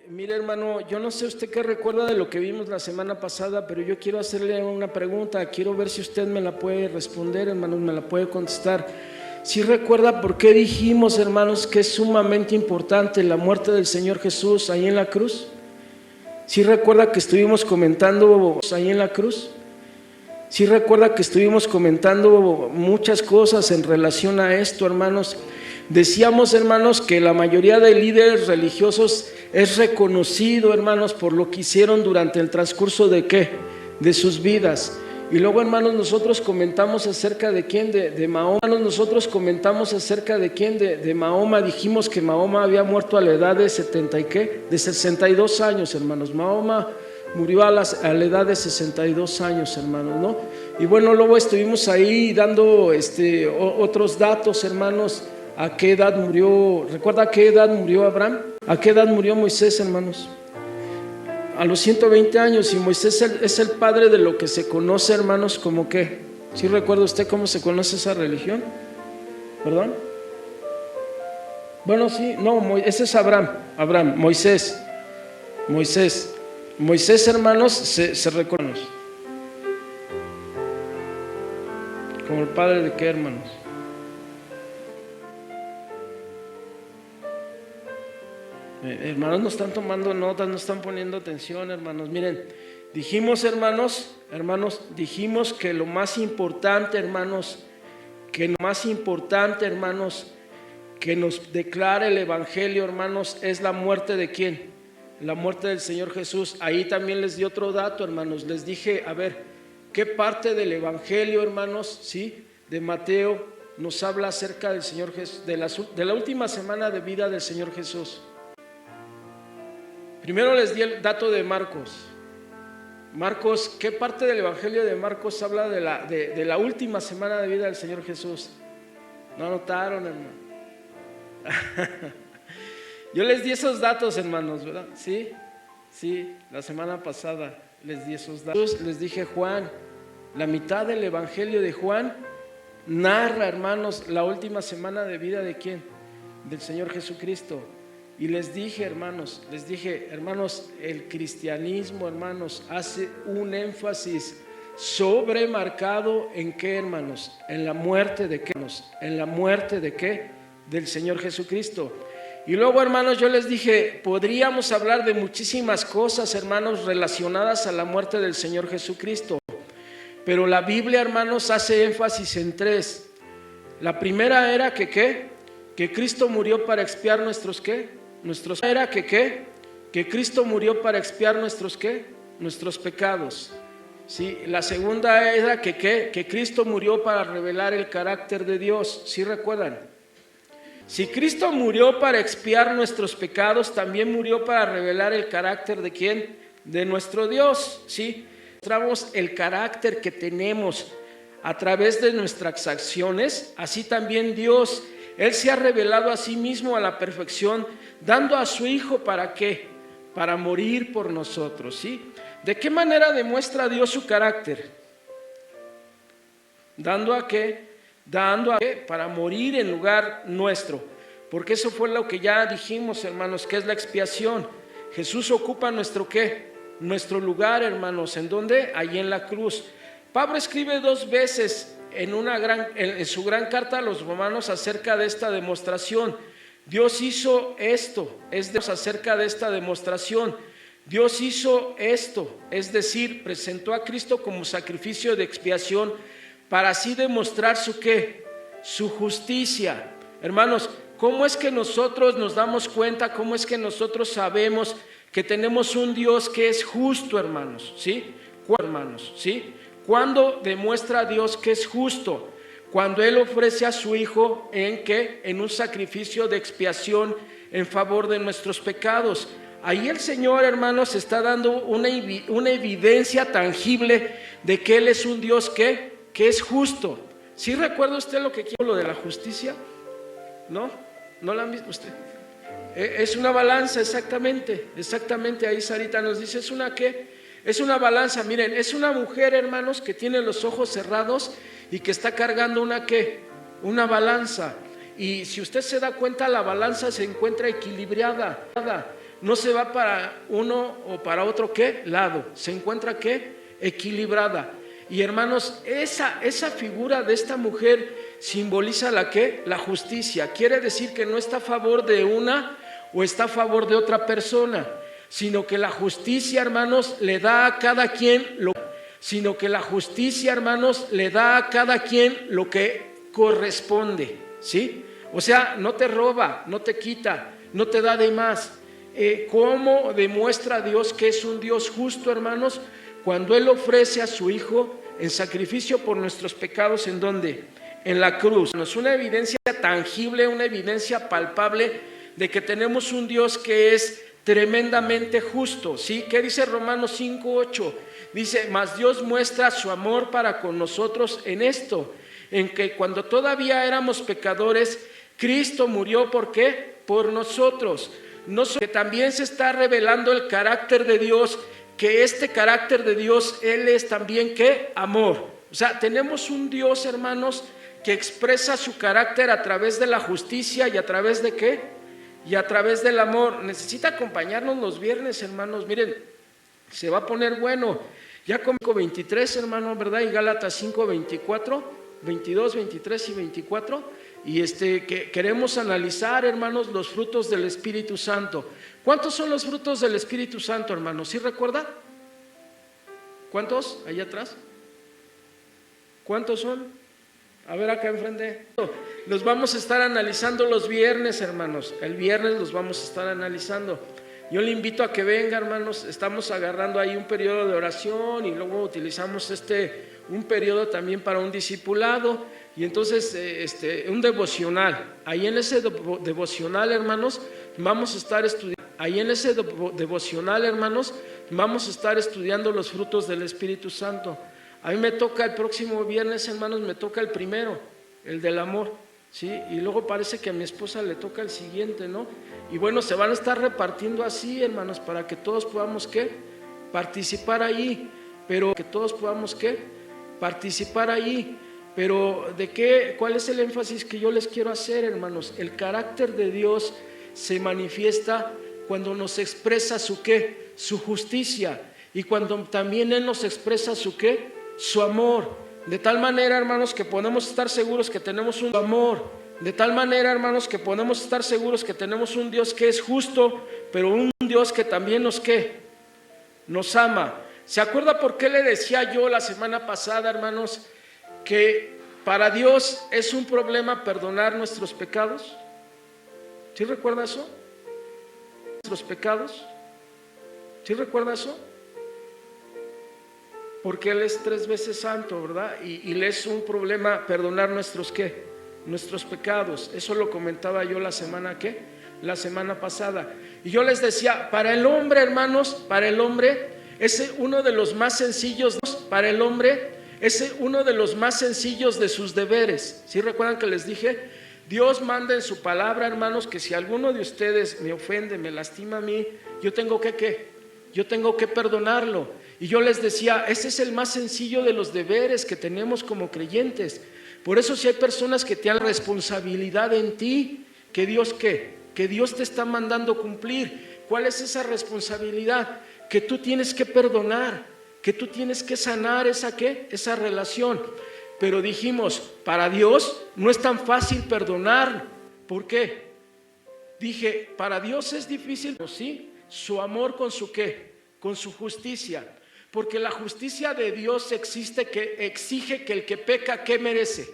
Mire, hermano, yo no sé usted qué recuerda de lo que vimos la semana pasada, pero yo quiero hacerle una pregunta. Quiero ver si usted me la puede responder, hermanos, me la puede contestar. ¿Sí recuerda por qué dijimos, hermanos, que es sumamente importante la muerte del Señor Jesús ahí en la cruz? ¿Sí recuerda que estuvimos comentando ahí en la cruz? ¿Sí recuerda que estuvimos comentando muchas cosas en relación a esto, hermanos? Decíamos, hermanos, que la mayoría de líderes religiosos es reconocido, hermanos, por lo que hicieron durante el transcurso de ¿qué? De sus vidas. Y luego, hermanos, nosotros comentamos acerca de quién, de Mahoma. Nosotros comentamos acerca de quién, de Mahoma. Dijimos que Mahoma había muerto a la edad de 70 y ¿qué? De 62 años, hermanos. Mahoma murió a la edad de 62 años, hermanos, ¿no? Y bueno, luego estuvimos ahí dando otros datos, hermanos. ¿A qué edad murió? ¿Recuerda a qué edad murió Abraham? ¿A qué edad murió Moisés, hermanos? A los 120 años. Y Moisés es el padre de lo que se conoce, hermanos, como ¿qué? ¿Sí recuerda usted cómo se conoce esa religión? ¿Perdón? Bueno, sí, no, ese es Abraham, Moisés, hermanos, se reconoce como el padre de ¿qué, hermanos? Hermanos, no están tomando notas, no están poniendo atención, hermanos. Miren, dijimos, hermanos, dijimos que lo más importante, hermanos, que nos declara el Evangelio, hermanos, es la muerte de ¿quién? La muerte del Señor Jesús. Ahí también les di otro dato, hermanos. Les dije, a ver, ¿qué parte del Evangelio, hermanos, sí, de Mateo nos habla acerca del Señor Jesús, de la última semana de vida del Señor Jesús? Primero les di el dato de Marcos. Marcos, ¿qué parte del Evangelio de Marcos habla de la última semana de vida del Señor Jesús? ¿No anotaron, hermano? Yo les di esos datos, hermanos, ¿verdad? Sí, la semana pasada les di esos datos. Les dije, Juan, la mitad del Evangelio de Juan narra, hermanos, la última semana de vida ¿de quién? Del Señor Jesucristo. Y les dije, hermanos, el cristianismo, hermanos, hace un énfasis sobremarcado en ¿qué, hermanos? En la muerte de ¿qué? En la muerte de ¿qué? Del Señor Jesucristo. Y luego, hermanos, yo les dije, podríamos hablar de muchísimas cosas, hermanos, relacionadas a la muerte del Señor Jesucristo. Pero la Biblia, hermanos, hace énfasis en tres. La primera era que ¿qué? Que Cristo murió para expiar nuestros ¿qué? Era que ¿qué? Que Cristo murió para expiar nuestros ¿qué? Nuestros pecados. ¿Sí? La segunda era que ¿qué? Que Cristo murió para revelar el carácter de Dios. ¿Sí recuerdan? Si Cristo murió para expiar nuestros pecados, también murió para revelar el carácter ¿de quién? De nuestro Dios. ¿Sí? Mostramos el carácter que tenemos a través de nuestras acciones. Así también Dios, Él se ha revelado a sí mismo a la perfección, dando a su Hijo ¿para qué? Para morir por nosotros, ¿sí? ¿De qué manera demuestra Dios su carácter? ¿Dando a qué? Para morir en lugar nuestro. Porque eso fue lo que ya dijimos, hermanos, que es la expiación. Jesús ocupa nuestro ¿qué? Nuestro lugar, hermanos. ¿En dónde? Allí en la cruz. Pablo escribe 2 veces en su gran carta a los romanos acerca de esta demostración. Dios hizo esto, acerca de esta demostración. Dios hizo esto, es decir, presentó a Cristo como sacrificio de expiación para así demostrar su ¿qué? Su justicia. Hermanos, ¿cómo es que nosotros nos damos cuenta? ¿Cómo es que nosotros sabemos que tenemos un Dios que es justo, hermanos? ¿Sí? ¿Cuándo demuestra Dios que es justo? Cuando Él ofrece a su Hijo ¿en qué? En un sacrificio de expiación en favor de nuestros pecados. Ahí el Señor, hermanos, está dando una evidencia tangible de que Él es un Dios que es justo. ¿Sí recuerda usted lo que quiero, lo de la justicia? ¿No? ¿No la han visto usted? Es una balanza, exactamente. Ahí Sarita nos dice, ¿es una qué? Es una balanza. Miren, es una mujer, hermanos, que tiene los ojos cerrados y que está cargando una ¿qué? Una balanza. Y si usted se da cuenta, la balanza se encuentra equilibrada. No se va para uno o para otro ¿qué? Lado. Se encuentra ¿qué? Equilibrada. Y hermanos, esa figura de esta mujer simboliza la ¿qué? La justicia. Quiere decir que no está a favor de una o está a favor de otra persona, sino que la justicia, hermanos, le da a cada quien lo que corresponde, ¿sí? O sea, no te roba, no te quita, no te da de más. ¿Cómo demuestra Dios que es un Dios justo, hermanos? Cuando Él ofrece a su Hijo en sacrificio por nuestros pecados, ¿en dónde? En la cruz. Es una evidencia tangible, una evidencia palpable de que tenemos un Dios que es tremendamente justo, ¿sí? ¿Qué dice Romanos 5:8? Dice, mas Dios muestra su amor para con nosotros en esto, en que cuando todavía éramos pecadores, Cristo murió, ¿por qué? Por nosotros. Que también se está revelando el carácter de Dios, que este carácter de Dios, Él es también ¿qué? Amor. O sea, tenemos un Dios, hermanos, que expresa su carácter a través de la justicia y a través de ¿qué? Y a través del amor. Necesita acompañarnos los viernes, hermanos. Miren, se va a poner bueno. Ya con 23, hermano, ¿verdad? Y Gálatas 5:24, 22, 23 y 24. Y que queremos analizar, hermanos, los frutos del Espíritu Santo. ¿Cuántos son los frutos del Espíritu Santo, hermanos? ¿Sí recuerda? ¿Cuántos? Allá atrás. ¿Cuántos son? A ver acá enfrente. Los vamos a estar analizando los viernes, hermanos. El viernes los vamos a estar analizando. Yo le invito a que venga, hermanos. Estamos agarrando ahí un periodo de oración y luego utilizamos un periodo también para un discipulado y entonces un devocional. Ahí en ese devocional, hermanos, vamos a estar estudiando. Vamos a estar estudiando los frutos del Espíritu Santo. A mí me toca el próximo viernes, hermanos, me toca el primero, el del amor, ¿sí? Y luego parece que a mi esposa le toca el siguiente, ¿no? Y bueno, se van a estar repartiendo así, hermanos, para que todos podamos ¿qué? Participar ahí, pero que todos podamos ¿qué? Participar ahí. Pero ¿de qué? ¿Cuál es el énfasis que yo les quiero hacer, hermanos? El carácter de Dios se manifiesta cuando nos expresa su ¿qué? Su justicia, y cuando también Él nos expresa su ¿qué? Su amor. De tal manera, hermanos, que podemos estar seguros que tenemos un amor. De tal manera, hermanos, que podemos estar seguros que tenemos un Dios que es justo, pero un Dios que también nos ¿qué? Nos ama. ¿Se acuerda por qué le decía yo la semana pasada, hermanos, que para Dios es un problema perdonar nuestros pecados? ¿Sí recuerda eso? ¿Nuestros pecados? ¿Sí recuerda eso? Porque Él es 3 veces santo, ¿verdad? Y le es un problema perdonar nuestros ¿qué? Nuestros pecados. Eso lo comentaba yo la semana ¿qué? La semana pasada. Y yo les decía, para el hombre, hermanos, para el hombre es uno de los más sencillos. Para el hombre es uno de los más sencillos de sus deberes. ¿Sí recuerdan que les dije? Dios manda en su palabra, hermanos, que si alguno de ustedes me ofende, me lastima a mí, yo tengo que ¿qué? Yo tengo que perdonarlo. Y yo les decía, ese es el más sencillo de los deberes que tenemos como creyentes. Por eso si hay personas que tienen responsabilidad en ti, que Dios ¿qué? Que Dios te está mandando cumplir. ¿Cuál es esa responsabilidad? Que tú tienes que perdonar, que tú tienes que sanar esa ¿qué? Esa relación. Pero dijimos, para Dios no es tan fácil perdonar. ¿Por qué? Dije, para Dios es difícil, ¿sí? Su amor con su ¿qué? Con su justicia. Porque la justicia de Dios exige que el que peca, ¿qué merece?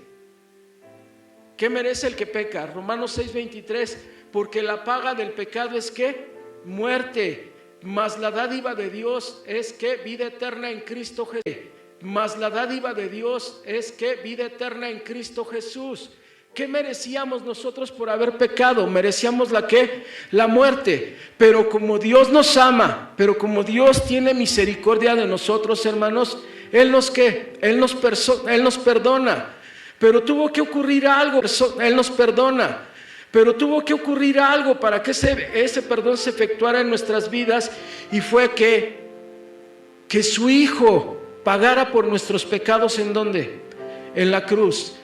¿Qué merece el que peca? Romanos 6:23, porque la paga del pecado es ¿qué? Muerte, mas la dádiva de Dios es ¿qué? Vida eterna en Cristo Jesús. Mas la dádiva de Dios es ¿qué? Vida eterna en Cristo Jesús. ¿Qué merecíamos nosotros por haber pecado? Merecíamos la ¿qué? La muerte. Pero como Dios nos ama, pero como Dios tiene misericordia de nosotros, hermanos, Él nos ¿qué? Él nos perdona. Pero tuvo que ocurrir algo. Él nos perdona. Pero tuvo que ocurrir algo para que ese perdón se efectuara en nuestras vidas, y fue que su Hijo pagara por nuestros pecados. ¿En dónde? En la cruz.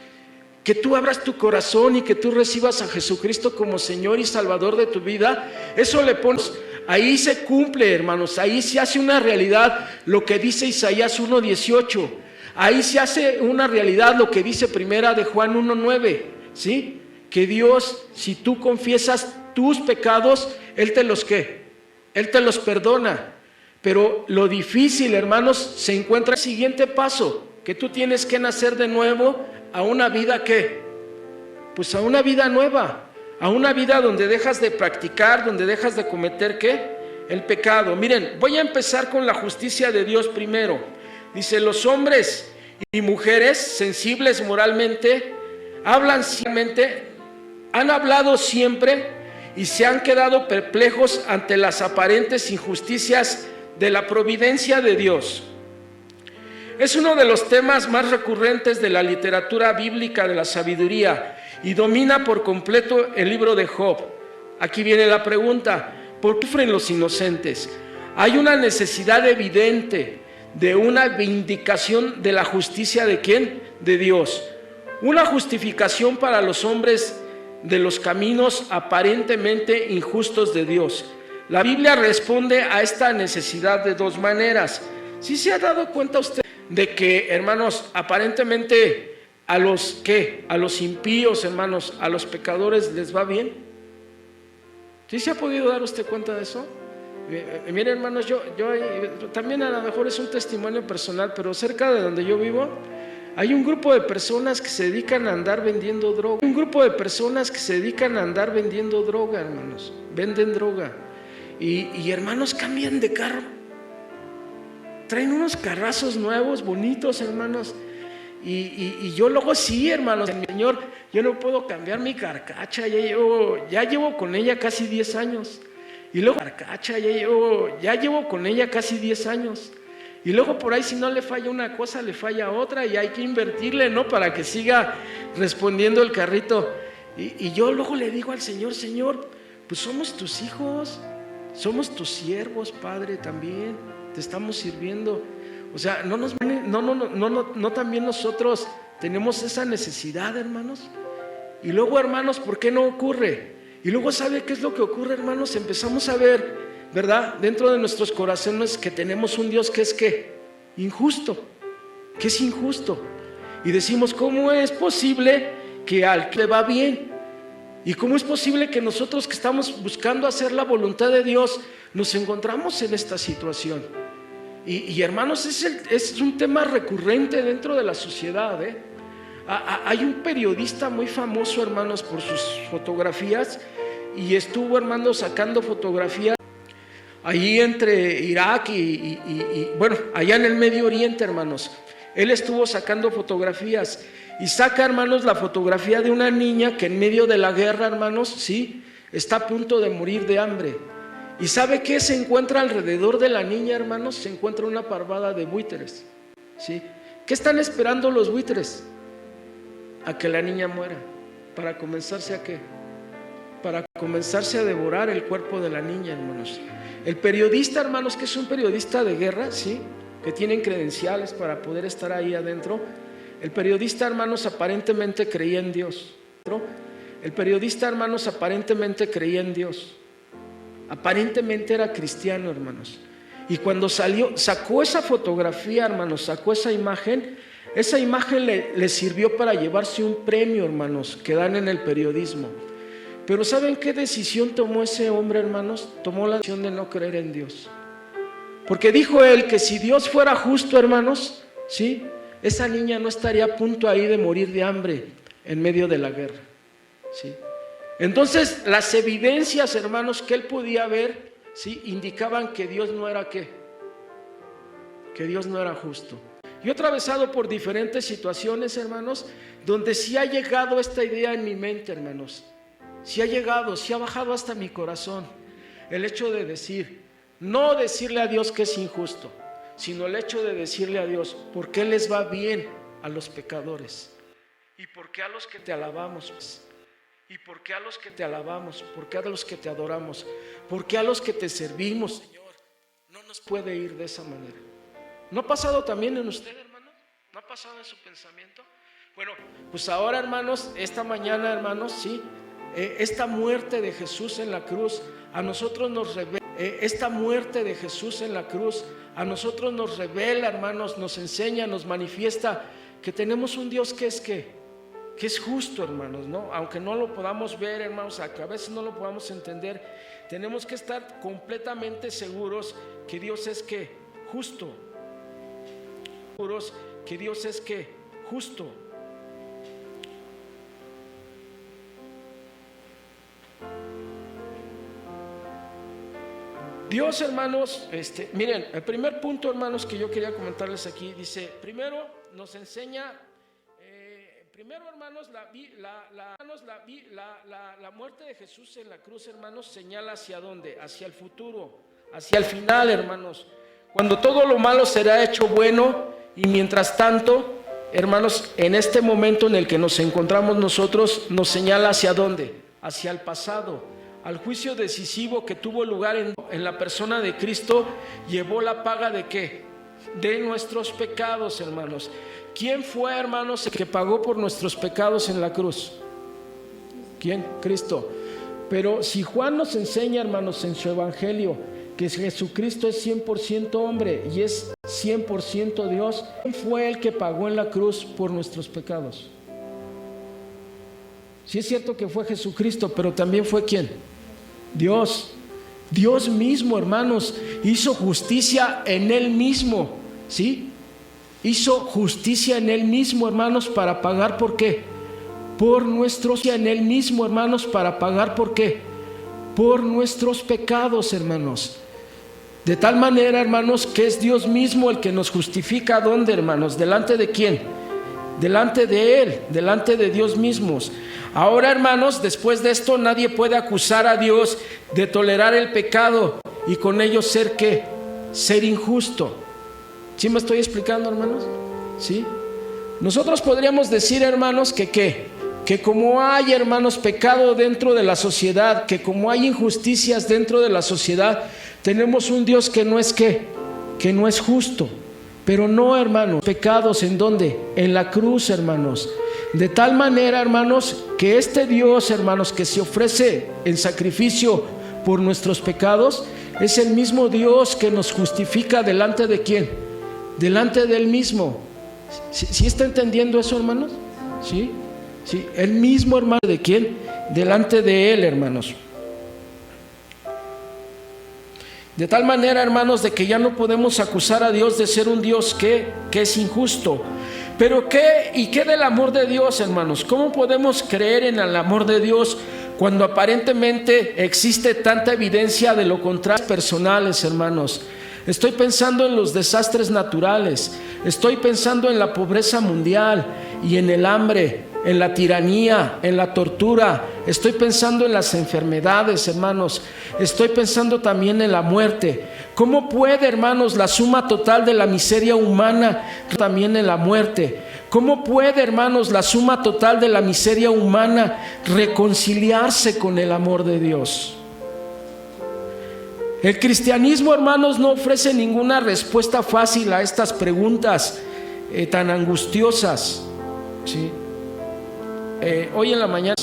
que tú abras tu corazón y que tú recibas a Jesucristo como Señor y Salvador de tu vida, eso le pones, ahí se cumple, hermanos, ahí se hace una realidad lo que dice Isaías 1:18, ahí se hace una realidad lo que dice Primera de Juan 1:9, ¿sí? Que Dios, si tú confiesas tus pecados, Él te los ¿qué? Él te los perdona. Pero lo difícil, hermanos, se encuentra en el siguiente paso, que tú tienes que nacer de nuevo a una vida ¿qué? Pues a una vida nueva, a una vida donde dejas de practicar, donde dejas de cometer ¿qué? El pecado. Miren, voy a empezar con la justicia de Dios primero. Dice, los hombres y mujeres sensibles moralmente, han hablado siempre y se han quedado perplejos ante las aparentes injusticias de la providencia de Dios. Es uno de los temas más recurrentes de la literatura bíblica de la sabiduría y domina por completo el libro de Job. Aquí viene la pregunta, ¿por qué sufren los inocentes? Hay una necesidad evidente de una vindicación de la justicia ¿de quién? De Dios. Una justificación para los hombres de los caminos aparentemente injustos de Dios. La Biblia responde a esta necesidad de dos maneras. ¿Sí se ha dado cuenta usted de que, hermanos, aparentemente a los impíos, hermanos, a los pecadores les va bien? ¿Sí se ha podido dar usted cuenta de eso? Miren, hermanos, yo también a lo mejor es un testimonio personal, pero cerca de donde yo vivo hay un grupo de personas que se dedican a andar vendiendo droga. Hermanos, venden droga. Y hermanos, cambian de carro. Traen unos carrazos nuevos, bonitos, hermanos. Y yo luego sí, hermanos, Señor, yo no puedo cambiar mi carcacha. Ya llevo con ella casi 10 años. Y luego ya llevo con ella casi 10 años. Y luego por ahí si no le falla una cosa, le falla otra y hay que invertirle, ¿no? Para que siga respondiendo el carrito. Y yo luego le digo al Señor, Señor, pues somos tus hijos, somos tus siervos, Padre, también, te estamos sirviendo. O sea, no también nosotros tenemos esa necesidad, hermanos. Y luego, hermanos, ¿por qué no ocurre? Y luego, ¿sabe qué es lo que ocurre, hermanos? Empezamos a ver, ¿verdad? Dentro de nuestros corazones que tenemos un Dios que es ¿qué? Injusto, que es injusto. Y decimos, ¿cómo es posible que al que le va bien? ¿Y cómo es posible que nosotros que estamos buscando hacer la voluntad de Dios nos encontramos en esta situación? Y hermanos, es un tema recurrente dentro de la sociedad, ¿eh? Hay un periodista muy famoso, hermanos, por sus fotografías, y estuvo, hermanos, sacando fotografías ahí entre Irak bueno, allá en el Medio Oriente, hermanos. Él estuvo sacando fotografías y saca, hermanos, la fotografía de una niña que en medio de la guerra, hermanos, sí, está a punto de morir de hambre. ¿Y sabe qué se encuentra alrededor de la niña, hermanos? Se encuentra una parvada de buitres, ¿sí? ¿Qué están esperando los buitres? A que la niña muera, para comenzarse a ¿qué? Para comenzarse a devorar el cuerpo de la niña, hermanos. El periodista, hermanos, que es un periodista de guerra, ¿sí? Que tienen credenciales para poder estar ahí adentro. El periodista, hermanos, aparentemente creía en Dios. El periodista, hermanos, aparentemente creía en Dios. Aparentemente era cristiano, hermanos. Y cuando sacó esa fotografía, hermanos, sacó esa imagen le sirvió para llevarse un premio, hermanos, que dan en el periodismo. Pero ¿saben qué decisión tomó ese hombre, hermanos? Tomó la decisión de no creer en Dios. Porque dijo él que si Dios fuera justo, hermanos, ¿sí? Esa niña no estaría a punto ahí de morir de hambre en medio de la guerra, ¿sí? Entonces, las evidencias, hermanos, que él podía ver, ¿sí? Indicaban que Dios no era ¿qué? Que Dios no era justo. Yo he atravesado por diferentes situaciones, hermanos, donde sí ha llegado esta idea en mi mente, hermanos. Sí ha llegado, sí ha bajado hasta mi corazón. El hecho de decir, no decirle a Dios que es injusto, sino el hecho de decirle a Dios, ¿por qué les va bien a los pecadores? ¿Y por qué a los que te alabamos? ¿Y por qué a los que te alabamos? ¿Por qué a los que te adoramos? ¿Por qué a los que te servimos, Señor? No nos puede ir de esa manera. ¿No ha pasado también en usted, hermano? ¿No ha pasado en su pensamiento? Bueno, pues ahora, hermanos, esta mañana, hermanos, sí, esta muerte de Jesús en la cruz a nosotros nos revela, esta muerte de Jesús en la cruz a nosotros nos revela, hermanos, nos enseña, nos manifiesta que tenemos un Dios que es justo, hermanos, ¿no? Aunque no lo podamos ver, hermanos, a veces no lo podamos entender, tenemos que estar completamente seguros que Dios es justo, seguros que Dios es justo. Dios, hermanos, miren, el primer punto, hermanos, que yo quería comentarles aquí, dice, primero nos enseña, hermanos, la muerte de Jesús en la cruz, hermanos, señala hacia dónde, hacia el futuro, hacia el final, hermanos, cuando todo lo malo será hecho bueno, y mientras tanto, hermanos, en este momento en el que nos encontramos nosotros, nos señala hacia dónde, hacia el pasado, al juicio decisivo que tuvo lugar en la persona de Cristo. Llevó la paga ¿de qué? De nuestros pecados, hermanos. ¿Quién fue, hermanos, el que pagó por nuestros pecados en la cruz? ¿Quién? Cristo. Pero si Juan nos enseña, hermanos, en su evangelio que Jesucristo es 100% hombre y es 100% Dios, ¿quién fue el que pagó en la cruz por nuestros pecados? Sí es cierto que fue Jesucristo, pero también fue ¿quién? Dios. Dios mismo, hermanos, hizo justicia en Él mismo, ¿sí? Hizo justicia en Él mismo, hermanos, para pagar ¿por qué? Por nuestros, en Él mismo, hermanos, para pagar ¿por qué? Por nuestros pecados, hermanos. De tal manera, hermanos, que es Dios mismo el que nos justifica. ¿Dónde, hermanos? ¿Delante de quién? Delante de Él, delante de Dios mismos. Ahora, hermanos, después de esto nadie puede acusar a Dios de tolerar el pecado y con ello ser ¿qué? Ser injusto. ¿Sí me estoy explicando, hermanos? ¿Sí? Nosotros podríamos decir, hermanos, que como hay, hermanos, pecado dentro de la sociedad, que como hay injusticias dentro de la sociedad, tenemos un Dios que no es que no es justo. Pero no, hermanos, pecados ¿en dónde? En la cruz, hermanos. De tal manera, hermanos, que este Dios, hermanos, que se ofrece en sacrificio por nuestros pecados, es el mismo Dios que nos justifica delante de ¿quién? Delante de Él mismo. ¿Sí está entendiendo eso, hermanos? ¿Sí? Sí, el mismo, hermano, ¿de quién? Delante de Él, hermanos. De tal manera, hermanos, de que ya no podemos acusar a Dios de ser un Dios que es injusto. Pero ¿qué del amor de Dios, hermanos? ¿Cómo podemos creer en el amor de Dios cuando aparentemente existe tanta evidencia de lo contrario? Personales, hermanos. Estoy pensando en los desastres naturales, estoy pensando en la pobreza mundial y en el hambre, en la tiranía, en la tortura. Estoy pensando en las enfermedades, hermanos. Estoy pensando también en la muerte. ¿Cómo puede, hermanos, la suma total de la miseria humana también en la muerte? ¿Cómo puede, hermanos, la suma total de la miseria humana reconciliarse con el amor de Dios? El cristianismo, hermanos, no ofrece ninguna respuesta fácil a estas preguntas tan angustiosas, ¿sí? Hoy en la mañana,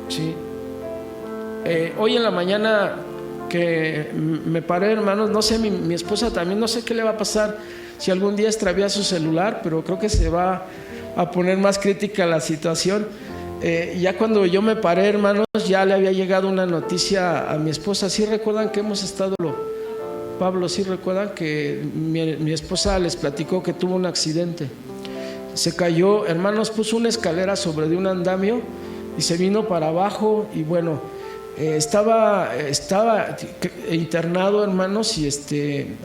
¿sí? Hoy en la mañana que me paré, hermanos, no sé, mi esposa también, no sé qué le va a pasar si algún día extravía su celular, pero creo que se va a poner más crítica la situación. Ya cuando yo me paré, hermanos, ya le había llegado una noticia a mi esposa. ¿Sí recuerdan que hemos estado, Pablo, sí recuerdan que mi esposa les platicó que tuvo un accidente? Se cayó, hermanos, puso una escalera sobre de un andamio y se vino para abajo y bueno, estaba internado, hermanos, y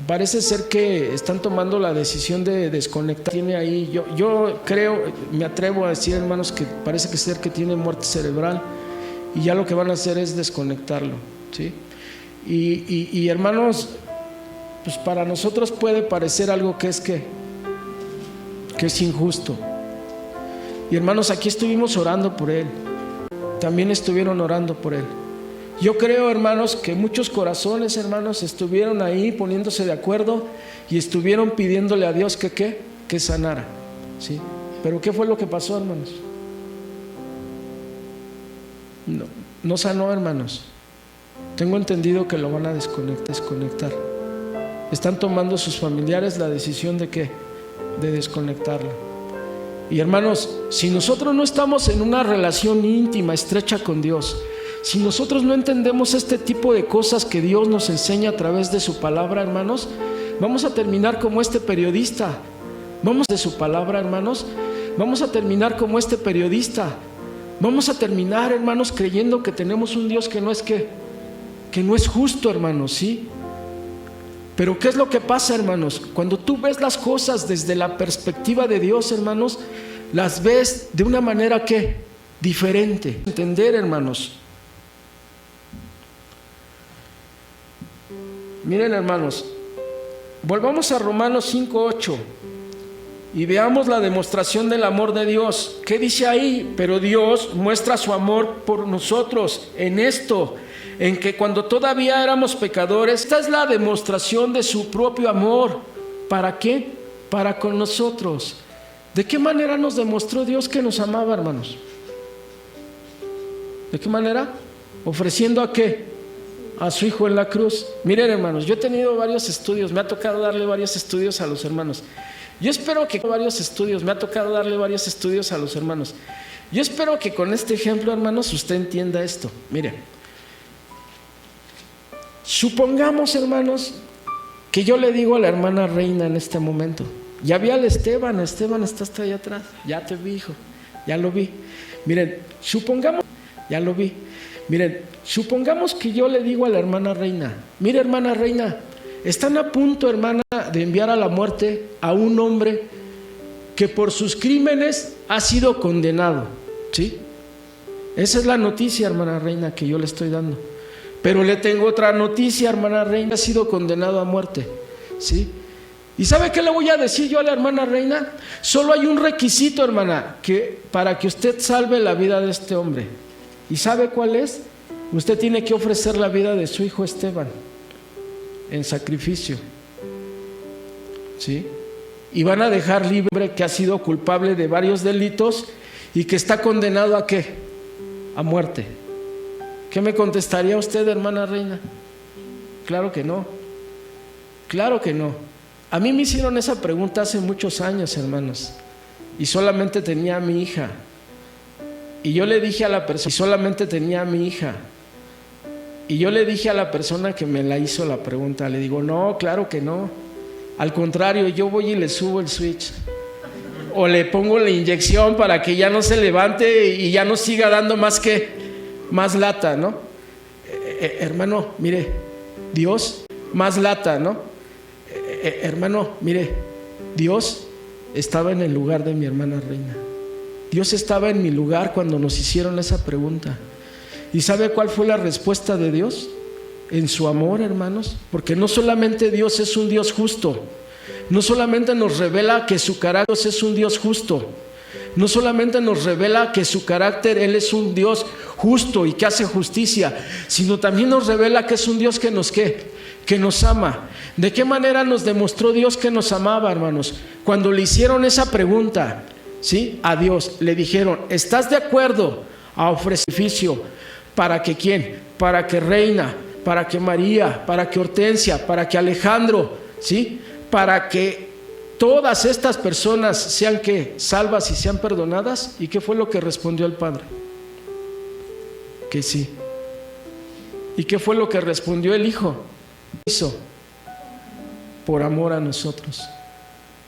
parece ser que están tomando la decisión de desconectar. Tiene ahí, yo creo, me atrevo a decir, hermanos, que parece que ser que tiene muerte cerebral y ya lo que van a hacer es desconectarlo, ¿sí? Y hermanos, pues para nosotros puede parecer algo que es injusto. Y hermanos, aquí estuvimos orando por él, también estuvieron orando por él. Yo creo, hermanos, que muchos corazones, hermanos, estuvieron ahí poniéndose de acuerdo y estuvieron pidiéndole a Dios que sanara, ¿sí? Pero ¿qué fue lo que pasó, hermanos? No sanó, hermanos. Tengo entendido que lo van a desconectar. Están tomando sus familiares la decisión de ¿qué? De desconectarla. Y hermanos, si nosotros no estamos en una relación íntima, estrecha con Dios, si nosotros no entendemos este tipo de cosas que Dios nos enseña a través de su palabra, hermanos, vamos a terminar como este periodista. Vamos de su palabra, hermanos, vamos a terminar como este periodista. Vamos a terminar, hermanos, creyendo que tenemos un Dios que no es justo, hermanos, ¿sí? Pero ¿qué es lo que pasa, hermanos? Cuando tú ves las cosas desde la perspectiva de Dios, hermanos, las ves de una manera ¿qué? Diferente. Entender, hermanos. Miren, hermanos, volvamos a Romanos 5:8 y veamos la demostración del amor de Dios. ¿Qué dice ahí? Pero Dios muestra su amor por nosotros en esto, en que cuando todavía éramos pecadores, esta es la demostración de su propio amor. ¿Para qué? Para con nosotros. ¿De qué manera nos demostró Dios que nos amaba, hermanos? ¿De qué manera? Ofreciendo ¿a qué? A su Hijo en la cruz. Miren, hermanos, yo he tenido varios estudios, me ha tocado darle varios estudios a los hermanos. Yo espero que Yo espero que con este ejemplo, hermanos, usted entienda esto. Miren, supongamos, hermanos, que yo le digo a la hermana Reina en este momento, ya vi al Esteban está hasta allá atrás, ya te vi, hijo, ya lo vi. Miren, supongamos que yo le digo a la hermana Reina, mire, hermana Reina, están a punto, hermana, de enviar a la muerte a un hombre que por sus crímenes ha sido condenado, ¿sí? Esa es la noticia, hermana Reina, que yo le estoy dando. Pero le tengo otra noticia, hermana Reina, ha sido condenado a muerte, ¿sí? ¿Y sabe qué le voy a decir yo a la hermana Reina? Solo hay un requisito, hermana, para que usted salve la vida de este hombre. ¿Y sabe cuál es? Usted tiene que ofrecer la vida de su hijo Esteban en sacrificio, ¿sí? Y van a dejar libre que ha sido culpable de varios delitos y que está condenado ¿a qué? A muerte. ¿Qué me contestaría usted, hermana Reina? Claro que no. Claro que no. A mí me hicieron esa pregunta hace muchos años, hermanos, y solamente tenía a mi hija. Y yo le dije a la persona, y solamente tenía a mi hija. Y yo le dije a la persona que me la hizo la pregunta, le digo, no, claro que no. Al contrario, yo voy y le subo el switch. O le pongo la inyección para que ya no se levante y ya no siga dando más lata, ¿no? Hermano, mire, Dios, más lata, ¿no? Hermano, mire, Dios estaba en el lugar de mi hermana Reina. Dios estaba en mi lugar cuando nos hicieron esa pregunta. ¿Y sabe cuál fue la respuesta de Dios? En su amor, hermanos, porque no solamente Dios es un Dios justo, no solamente nos revela que su carácter es un Dios justo, no solamente nos revela que su carácter, Él es un Dios justo y que hace justicia, sino también nos revela que es un Dios que nos ama. ¿De qué manera nos demostró Dios que nos amaba, hermanos? Cuando le hicieron esa pregunta, ¿sí? A Dios, le dijeron, ¿estás de acuerdo a ofrecer sacrificio para que quién? Para que Reina, para que María, para que Hortensia, para que Alejandro, ¿sí? Para que todas estas personas sean ¿qué? Salvas y sean perdonadas. ¿Y qué fue lo que respondió el Padre? Que sí. ¿Y qué fue lo que respondió el Hijo? Hizo por amor a nosotros.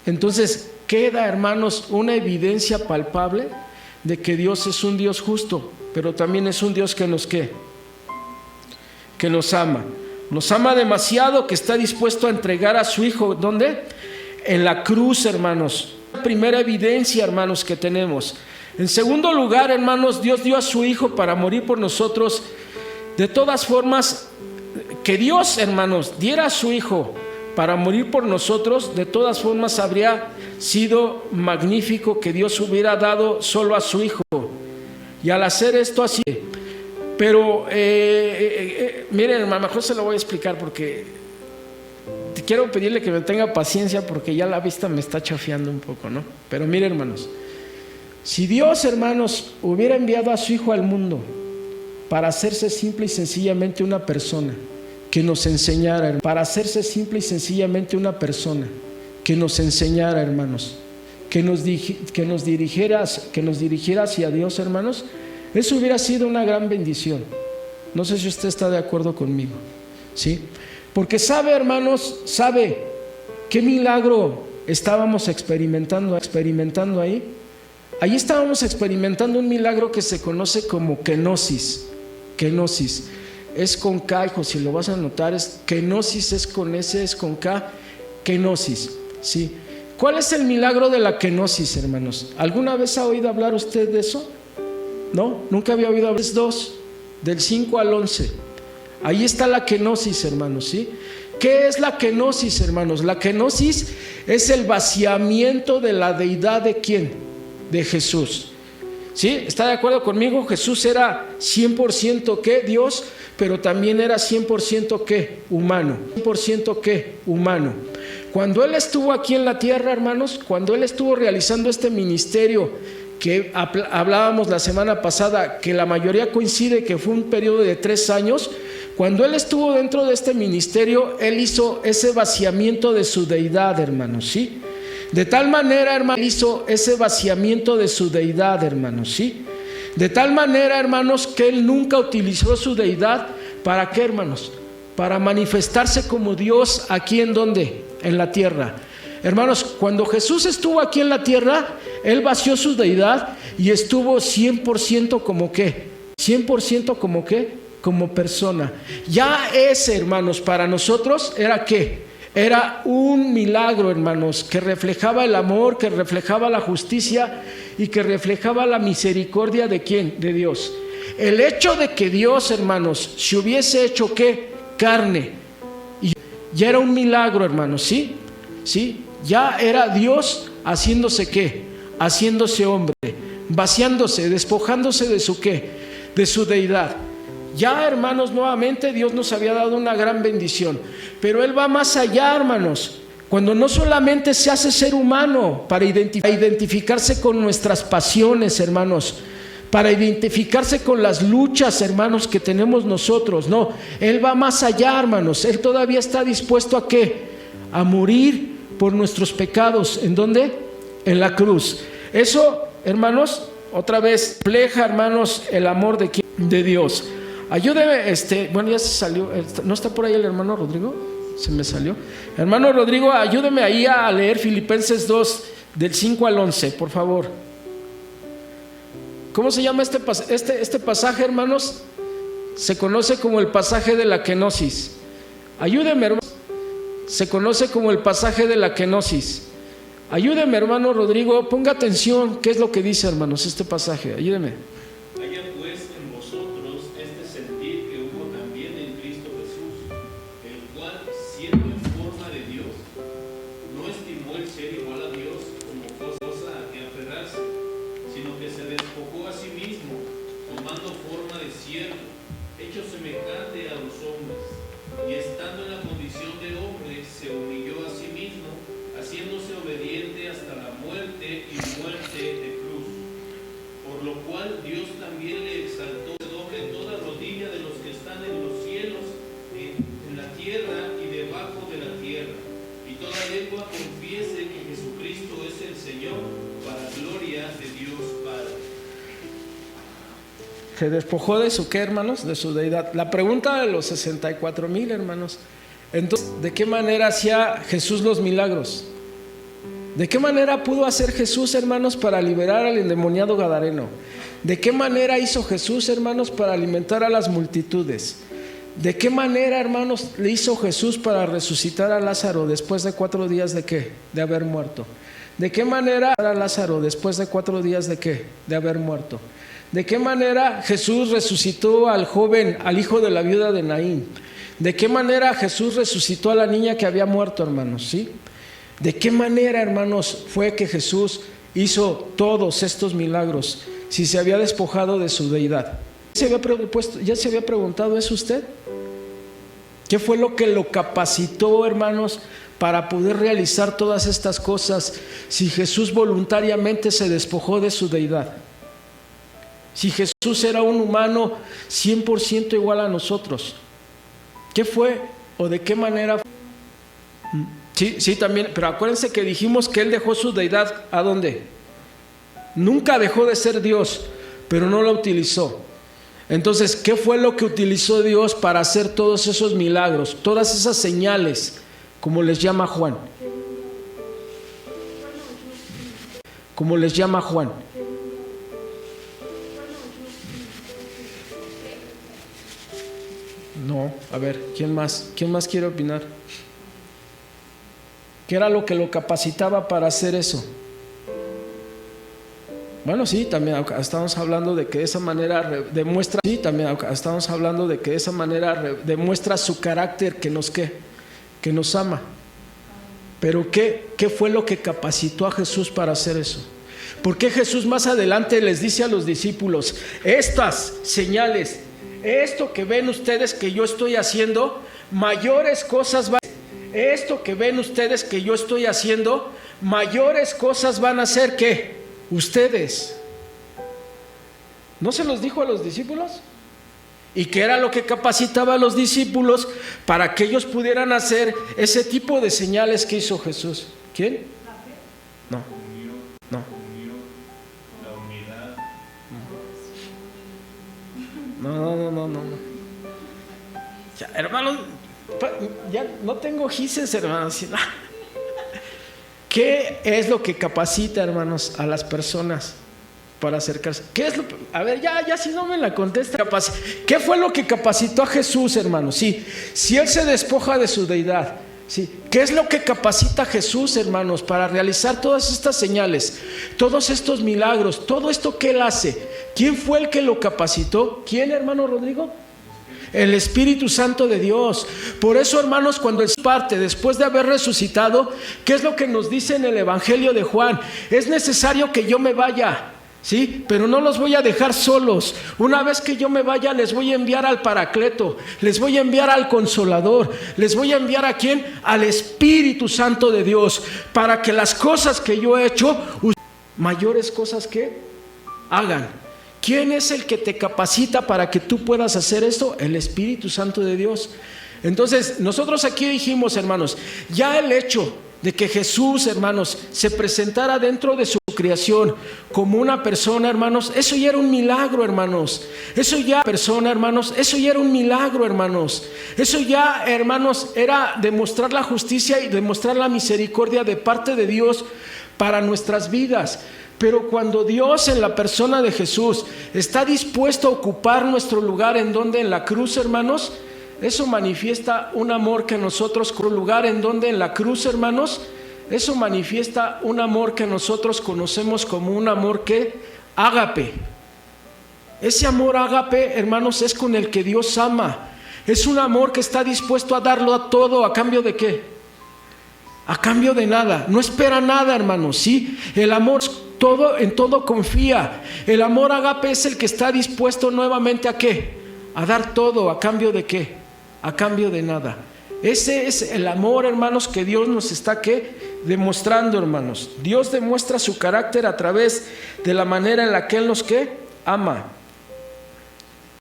Entonces queda, hermanos, una evidencia palpable de que Dios es un Dios justo, pero también es un Dios que nos ama. Nos ama demasiado que está dispuesto a entregar a su Hijo. ¿Dónde? En la cruz, hermanos. La primera evidencia, hermanos, que tenemos. En segundo lugar, hermanos, Dios dio a su Hijo para morir por nosotros. De todas formas, que Dios, hermanos, diera a su Hijo para morir por nosotros, de todas formas habría sido magnífico que Dios hubiera dado solo a su Hijo. Y al hacer esto así, pero miren, hermano, mejor se lo voy a explicar porque quiero pedirle que me tenga paciencia porque ya la vista me está chafeando un poco, ¿no? Pero miren, hermanos, Si Dios, hermanos, hubiera enviado a su Hijo al mundo para hacerse simple y sencillamente una persona que nos enseñara, para hacerse simple y sencillamente una persona que nos enseñara, hermanos, que nos dirigiera hacia Dios, hermanos, eso hubiera sido una gran bendición. No sé si usted está de acuerdo conmigo, ¿sí? Porque sabe, hermanos, sabe qué milagro estábamos experimentando ahí. Ahí estábamos experimentando un milagro que se conoce como kenosis. Kenosis es con K, hijo, si lo vas a anotar, es kenosis, es con S, es con K, kenosis, ¿sí? ¿Cuál es el milagro de la kenosis, hermanos? ¿Alguna vez ha oído hablar usted de eso? ¿No? Nunca había oído hablar. Es 2, del 5 al 11. Ahí está la kenosis, hermanos, ¿sí? ¿Qué es la kenosis, hermanos? La kenosis es el vaciamiento de la deidad ¿de quién? De Jesús. ¿Sí? ¿Está de acuerdo conmigo? Jesús era 100% ¿qué? Dios, pero también era 100% ¿qué? Humano. 100% ¿qué? Humano. Cuando Él estuvo aquí en la tierra, hermanos, cuando Él estuvo realizando este ministerio que hablábamos la semana pasada, que la mayoría coincide que fue un periodo de 3 años, cuando Él estuvo dentro de este ministerio, Él hizo ese vaciamiento de su deidad, hermanos, ¿sí? De tal manera, hermanos, hizo ese vaciamiento de su deidad, hermanos, ¿sí? De tal manera, hermanos, que Él nunca utilizó su deidad, ¿para qué, hermanos? Para manifestarse como Dios aquí en ¿dónde? En la tierra. Hermanos, cuando Jesús estuvo aquí en la tierra, Él vació su deidad y estuvo 100% como ¿qué? 100% como ¿qué? Como persona. Ya ese, hermanos, para nosotros era ¿qué? Era un milagro, hermanos, que reflejaba el amor, que reflejaba la justicia y que reflejaba la misericordia ¿de quién? De Dios. El hecho de que Dios, hermanos, se hubiese hecho ¿qué? Carne, y ya era un milagro, hermanos, ¿sí? ¿Sí? Ya era Dios haciéndose ¿qué? Haciéndose hombre, vaciándose, despojándose de su ¿qué? De su deidad. Ya, hermanos, nuevamente Dios nos había dado una gran bendición, pero Él va más allá, hermanos. Cuando no solamente se hace ser humano para identificarse con nuestras pasiones, hermanos, para identificarse con las luchas, hermanos, que tenemos nosotros. No, Él va más allá, hermanos. Él todavía está dispuesto ¿a qué? A morir por nuestros pecados. ¿En dónde? En la cruz. Eso, hermanos, otra vez refleja, hermanos, el amor de ¿quién? De Dios. Ayúdeme, bueno, ya se salió. ¿No está por ahí el hermano Rodrigo? Se me salió. Hermano Rodrigo, ayúdeme ahí a leer Filipenses 2, del 5 al 11, por favor. ¿Cómo se llama este pasaje, hermanos? Se conoce como el pasaje de la kenosis. Ayúdeme, hermano. Se conoce como el pasaje de la kenosis. Ayúdeme, hermano Rodrigo. Ponga atención. ¿Qué es lo que dice, hermanos, este pasaje? Ayúdeme. Haya pues en vosotros este sentir que hubo también en Cristo Jesús, el cual, siendo en forma de Dios, no estimó el ser igual a Dios como cosa a que aferrarse, sino que se despojó a sí mismo, tomando forma de siervo, hecho semejante a los hombres, y estando en la condición de hombre, se humilló a sí mismo, haciéndose obediente hasta la muerte y muerte de cruz. Por lo cual Dios también le exaltó, doble toda rodilla de los que están en los cielos, en la tierra y debajo de la tierra, y toda lengua confiese que Jesucristo es el Señor, para gloria de Dios Padre. Se despojó de su ¿qué, hermanos? De su deidad. La pregunta de los 64,000, hermanos. Entonces, ¿de qué manera hacía Jesús los milagros? ¿De qué manera pudo hacer Jesús, hermanos, para liberar al endemoniado gadareno? ¿De qué manera hizo Jesús, hermanos, para alimentar a las multitudes? ¿De qué manera, hermanos, le hizo Jesús para resucitar a Lázaro después de 4 días de qué? De haber muerto. ¿De qué manera a Lázaro después de 4 días de qué? De haber muerto. ¿De qué manera Jesús resucitó al joven, al hijo de la viuda de Naín? ¿De qué manera Jesús resucitó a la niña que había muerto, hermanos? ¿Sí? ¿De qué manera, hermanos, fue que Jesús hizo todos estos milagros si se había despojado de su deidad? ¿Ya se había preguntado eso usted? ¿Qué fue lo que lo capacitó, hermanos, para poder realizar todas estas cosas si Jesús voluntariamente se despojó de su deidad? Si Jesús era un humano 100% igual a nosotros, ¿qué fue o de qué manera? Sí, también, pero acuérdense que dijimos que Él dejó su deidad, ¿a dónde? Nunca dejó de ser Dios, pero no la utilizó. Entonces, ¿qué fue lo que utilizó Dios para hacer todos esos milagros, todas esas señales, como les llama Juan? Como les llama Juan. No, a ver, ¿quién más quiere opinar? ¿Qué era lo que lo capacitaba para hacer eso? Bueno, sí, también estamos hablando de que de esa manera demuestra, sí, también estamos hablando de que de esa manera demuestra su carácter, que nos ama. Pero ¿qué fue lo que capacitó a Jesús para hacer eso? ¿Por qué Jesús más adelante les dice a los discípulos, estas señales, esto que ven ustedes que yo estoy haciendo, mayores cosas van a hacer que ustedes? ¿No se los dijo a los discípulos? ¿Y qué era lo que capacitaba a los discípulos para que ellos pudieran hacer ese tipo de señales que hizo Jesús? ¿Quién? No. No. No. Ya, hermanos, ya no tengo gises, hermanos. ¿Qué es lo que capacita, hermanos, a las personas para acercarse? A ver, ya si no me la contesta. ¿Qué fue lo que capacitó a Jesús, hermanos? Sí, si Él se despoja de su deidad, sí, ¿qué es lo que capacita a Jesús, hermanos, para realizar todas estas señales, todos estos milagros, todo esto que Él hace? ¿Quién fue el que lo capacitó? ¿Quién, hermano Rodrigo? El Espíritu Santo de Dios. Por eso, hermanos, cuando Él parte después de haber resucitado, ¿qué es lo que nos dice en el Evangelio de Juan? Es necesario que yo me vaya, ¿sí? Pero no los voy a dejar solos. Una vez que yo me vaya, les voy a enviar al Paracleto, les voy a enviar al Consolador, les voy a enviar ¿a quién? Al Espíritu Santo de Dios, para que las cosas que yo he hecho, mayores cosas que hagan. ¿Quién es el que te capacita para que tú puedas hacer esto? El Espíritu Santo de Dios. Entonces, nosotros aquí dijimos, hermanos, ya el hecho de que Jesús, hermanos, se presentara dentro de su creación como una persona, hermanos, eso ya era un milagro, hermanos. Eso ya era un milagro, hermanos. Eso ya, hermanos, era demostrar la justicia y demostrar la misericordia de parte de Dios para nuestras vidas. Pero cuando Dios en la persona de Jesús está dispuesto a ocupar nuestro lugar, ¿en donde? En la cruz, hermanos. Eso manifiesta un amor que nosotros, en la cruz, hermanos. Eso manifiesta un amor que nosotros conocemos como un amor que ágape. Ese amor ágape, hermanos, es con el que Dios ama. Es un amor que está dispuesto a darlo a todo, ¿a cambio de qué? A cambio de nada. No espera nada, hermanos, ¿sí? El amor en todo confía. El amor ágape es el que está dispuesto nuevamente ¿a qué? A dar todo, ¿a cambio de qué? A cambio de nada. Ese es el amor, hermanos, que Dios nos está ¿qué? Demostrando, hermanos. Dios demuestra su carácter a través de la manera en la que Él nos ¿qué? Ama.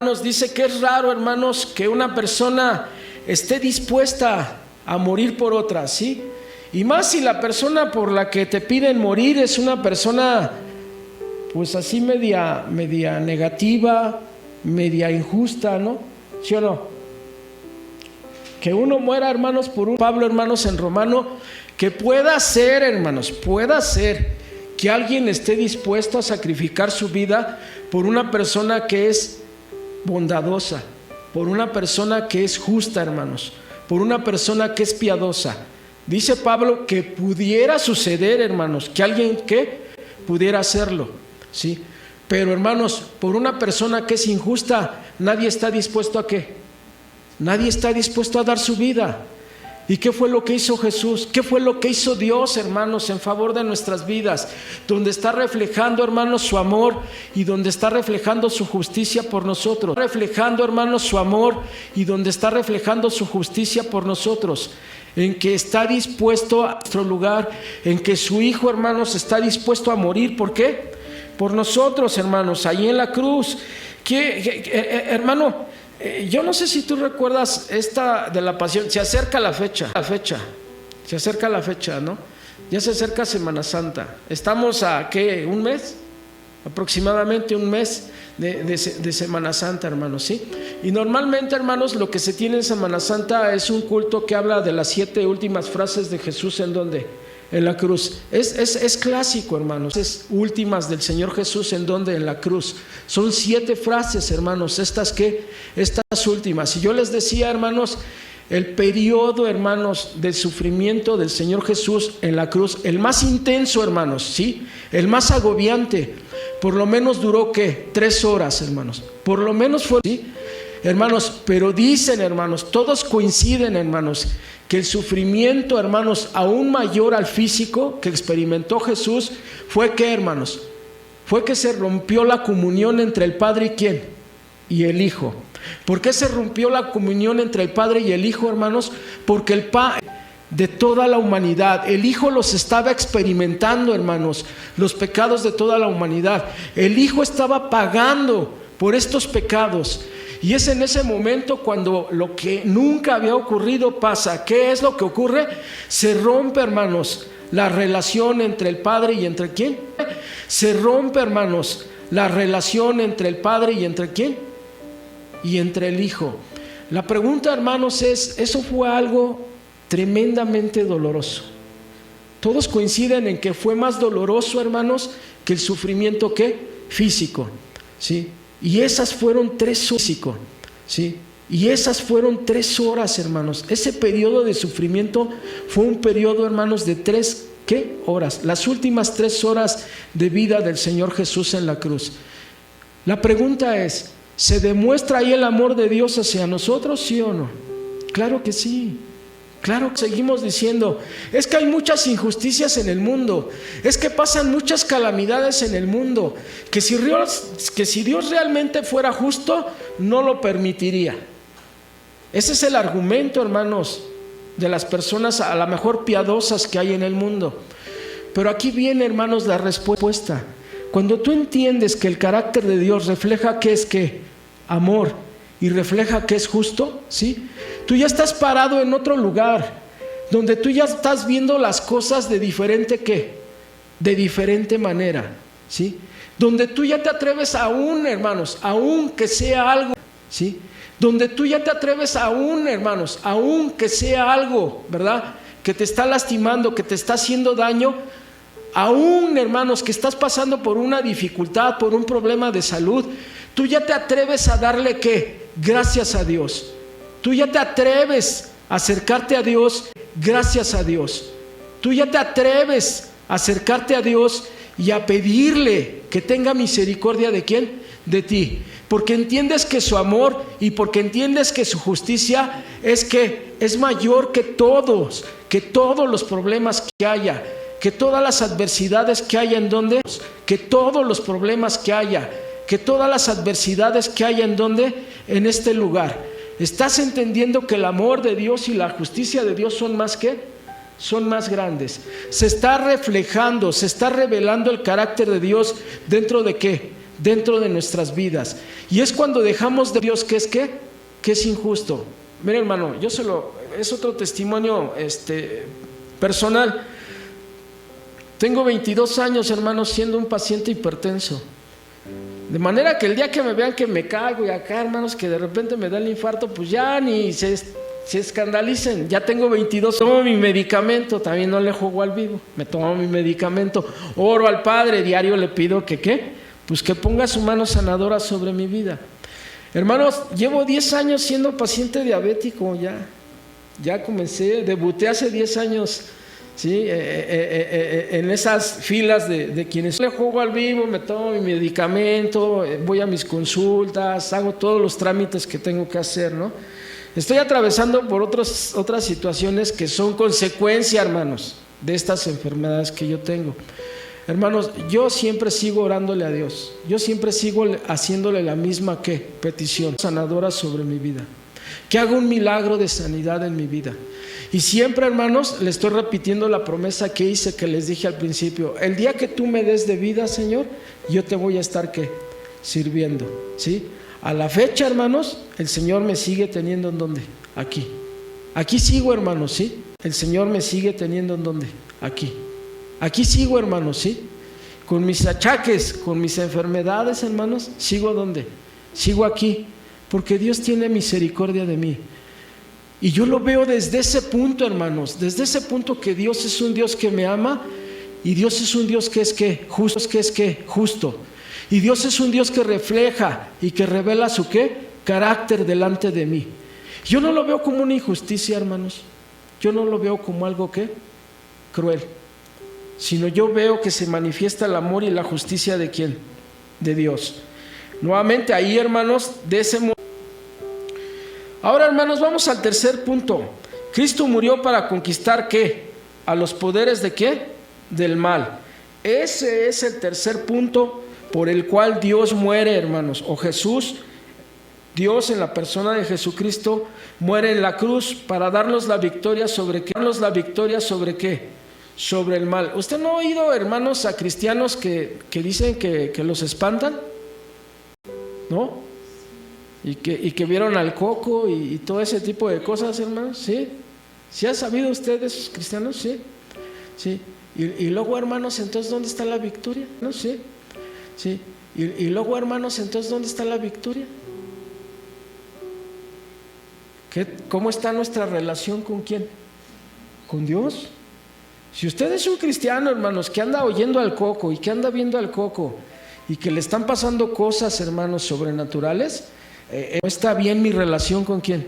Nos dice que es raro, hermanos, que una persona esté dispuesta a morir por otra, ¿sí? Y más si la persona por la que te piden morir es una persona pues así media negativa, media injusta, ¿no? ¿Sí o no? Que uno muera, hermanos, por un Pablo, hermanos, en Romano, que pueda ser, hermanos, que alguien esté dispuesto a sacrificar su vida por una persona que es bondadosa, por una persona que es justa, hermanos, por una persona que es piadosa. Dice Pablo que pudiera suceder, hermanos, que alguien que pudiera hacerlo, ¿sí? Pero, hermanos, por una persona que es injusta, nadie está dispuesto a ¿qué? Nadie está dispuesto a dar su vida. ¿Y qué fue lo que hizo Jesús? ¿Qué fue lo que hizo Dios, hermanos, en favor de nuestras vidas? Donde está reflejando, hermanos, su amor y donde está reflejando su justicia por nosotros. Reflejando, hermanos, su amor y donde está reflejando su justicia por nosotros. en que está dispuesto a nuestro lugar, en que su Hijo, hermanos, está dispuesto a morir. ¿Por qué? Por nosotros, hermanos, ahí en la cruz. Hermano, yo no sé si tú recuerdas esta de la pasión. Se acerca la fecha, se acerca la fecha, ¿no? Ya se acerca Semana Santa. Estamos a, ¿qué? ¿Un mes? Aproximadamente un mes de Semana Santa, hermanos, ¿sí? Y normalmente, hermanos, lo que se tiene en Semana Santa es un culto que habla de las 7 últimas frases de Jesús. ¿En dónde? En la cruz. Es clásico, hermanos. Es últimas del Señor Jesús. ¿En dónde? En la cruz. Son 7 frases, hermanos. Estas últimas. Y yo les decía, hermanos, el periodo, hermanos, del sufrimiento del Señor Jesús en la cruz, el más intenso, hermanos, ¿sí? El más agobiante, por lo menos duró, ¿qué? 3 horas, hermanos. Por lo menos fue, ¿sí? Hermanos, pero dicen, hermanos, todos coinciden, hermanos, que el sufrimiento, hermanos, aún mayor al físico que experimentó Jesús fue que, hermanos, fue que se rompió la comunión entre el Padre y ¿quién? Y el Hijo. ¿Por qué se rompió la comunión entre el Padre y el Hijo, hermanos? Porque el Padre de toda la humanidad, el Hijo los estaba experimentando, hermanos, los pecados de toda la humanidad. El Hijo estaba pagando por estos pecados. Y es en ese momento cuando lo que nunca había ocurrido pasa. ¿Qué es lo que ocurre? Se rompe, hermanos, la relación entre el Padre y entre ¿quién? Se rompe, hermanos, la relación entre el Padre y entre ¿quién? Y entre el Hijo. La pregunta, hermanos, es, ¿eso fue algo tremendamente doloroso? Todos coinciden en que fue más doloroso, hermanos, que el sufrimiento ¿qué? Físico, ¿sí? Y esas fueron 3 horas, físico, ¿sí? Y esas fueron 3 horas, hermanos. Ese periodo de sufrimiento fue un periodo, hermanos, de 3 ¿qué? Horas. Las últimas 3 horas de vida del Señor Jesús en la cruz. La pregunta es, ¿se demuestra ahí el amor de Dios hacia nosotros, sí o no? Claro que sí. Claro que seguimos diciendo, es que hay muchas injusticias en el mundo, es que pasan muchas calamidades en el mundo, que si Dios realmente fuera justo, no lo permitiría. Ese es el argumento, hermanos, de las personas a lo mejor piadosas que hay en el mundo. Pero aquí viene, hermanos, la respuesta. Cuando tú entiendes que el carácter de Dios refleja que es ¿qué? Amor, y refleja que es justo, ¿sí? Tú ya estás parado en otro lugar, donde tú ya estás viendo las cosas de diferente ¿qué? De diferente manera, ¿sí? Donde tú ya te atreves aún, hermanos, aún que sea algo, ¿sí? Donde tú ya te atreves aún, hermanos, aún que sea algo, ¿verdad? Que te está lastimando, que te está haciendo daño, aún, hermanos, que estás pasando por una dificultad, por un problema de salud, tú ya te atreves a darle ¿qué? Gracias a Dios. Tú ya te atreves a acercarte a Dios, gracias a Dios. Tú ya te atreves a acercarte a Dios y a pedirle que tenga misericordia ¿de quién? De ti. Porque entiendes que su amor y porque entiendes que su justicia es que es mayor que todos los problemas que haya, que todas las adversidades que haya en donde, que todos los problemas que haya, que todas las adversidades que haya en donde, en este lugar. ¿Estás entendiendo que el amor de Dios y la justicia de Dios son más ¿qué? Son más grandes. Se está reflejando, se está revelando el carácter de Dios dentro de ¿qué? Dentro de nuestras vidas. Y es cuando dejamos de Dios que es ¿qué? Que es injusto. Mira, hermano, es otro testimonio personal. Tengo 22 años, hermanos, siendo un paciente hipertenso. De manera que el día que me vean que me caigo y acá, hermanos, que de repente me da el infarto, pues ya ni se escandalicen. Ya tengo 22, tomo mi medicamento, también no le juego al vivo, me tomo mi medicamento, oro al Padre, diario le pido que ¿qué? Pues que ponga su mano sanadora sobre mi vida. Hermanos, llevo 10 años siendo paciente diabético, ya comencé, debuté hace 10 años. ¿Sí? En esas filas de quienes le juego al vivo, me tomo mi medicamento, voy a mis consultas, hago todos los trámites que tengo que hacer, ¿no? Estoy atravesando por otras situaciones que son consecuencia, hermanos, de estas enfermedades que yo tengo. Hermanos, yo siempre sigo orándole a Dios, yo siempre sigo haciéndole la misma petición sanadora sobre mi vida. que haga un milagro de sanidad en mi vida. Y siempre, hermanos, le estoy repitiendo la promesa que hice, que les dije al principio: el día que tú me des de vida, Señor, yo te voy a estar ¿qué? Sirviendo, ¿sí? A la fecha, hermanos, el Señor me sigue teniendo ¿en dónde? Aquí. Aquí sigo, hermanos, ¿sí? El Señor me sigue teniendo ¿en dónde? Aquí. Aquí sigo, hermanos, ¿sí? Con mis achaques, con mis enfermedades, hermanos, ¿sigo dónde? Sigo aquí, porque Dios tiene misericordia de mí. Y yo lo veo desde ese punto, hermanos, desde ese punto, que Dios es un Dios que me ama, y Dios es un Dios que es ¿qué? Justo, justo. Y Dios es un Dios que refleja y que revela su ¿qué? Carácter delante de mí. Yo no lo veo como una injusticia, hermanos. Yo no lo veo como algo ¿qué? Cruel. Sino yo veo que se manifiesta el amor y la justicia ¿de quién? De Dios. Nuevamente ahí, hermanos, de ese modo. Ahora, hermanos, vamos al tercer punto. Cristo murió para conquistar ¿qué? A los poderes ¿de qué? Del mal. Ese es el tercer punto por el cual Dios muere, hermanos, o Jesús, Dios en la persona de Jesucristo, muere en la cruz para darnos la victoria sobre ¿qué? Darnos la victoria sobre ¿qué? Sobre el mal. ¿Usted no ha oído, hermanos, a cristianos que dicen que los espantan? ¿No? Y que vieron al coco y todo ese tipo de cosas, hermanos. ¿Sí? ¿Sí ha sabido usted de esos cristianos? Sí. Sí. Y luego, hermanos, entonces, ¿dónde está la victoria? ¿No? Sí. Sí. Y luego, hermanos, entonces, ¿dónde está la victoria? ¿Cómo está nuestra relación con quién? Con Dios. Si usted es un cristiano, hermanos, que anda oyendo al coco y que anda viendo al coco y que le están pasando cosas, hermanos, sobrenaturales, no está bien mi relación con quién,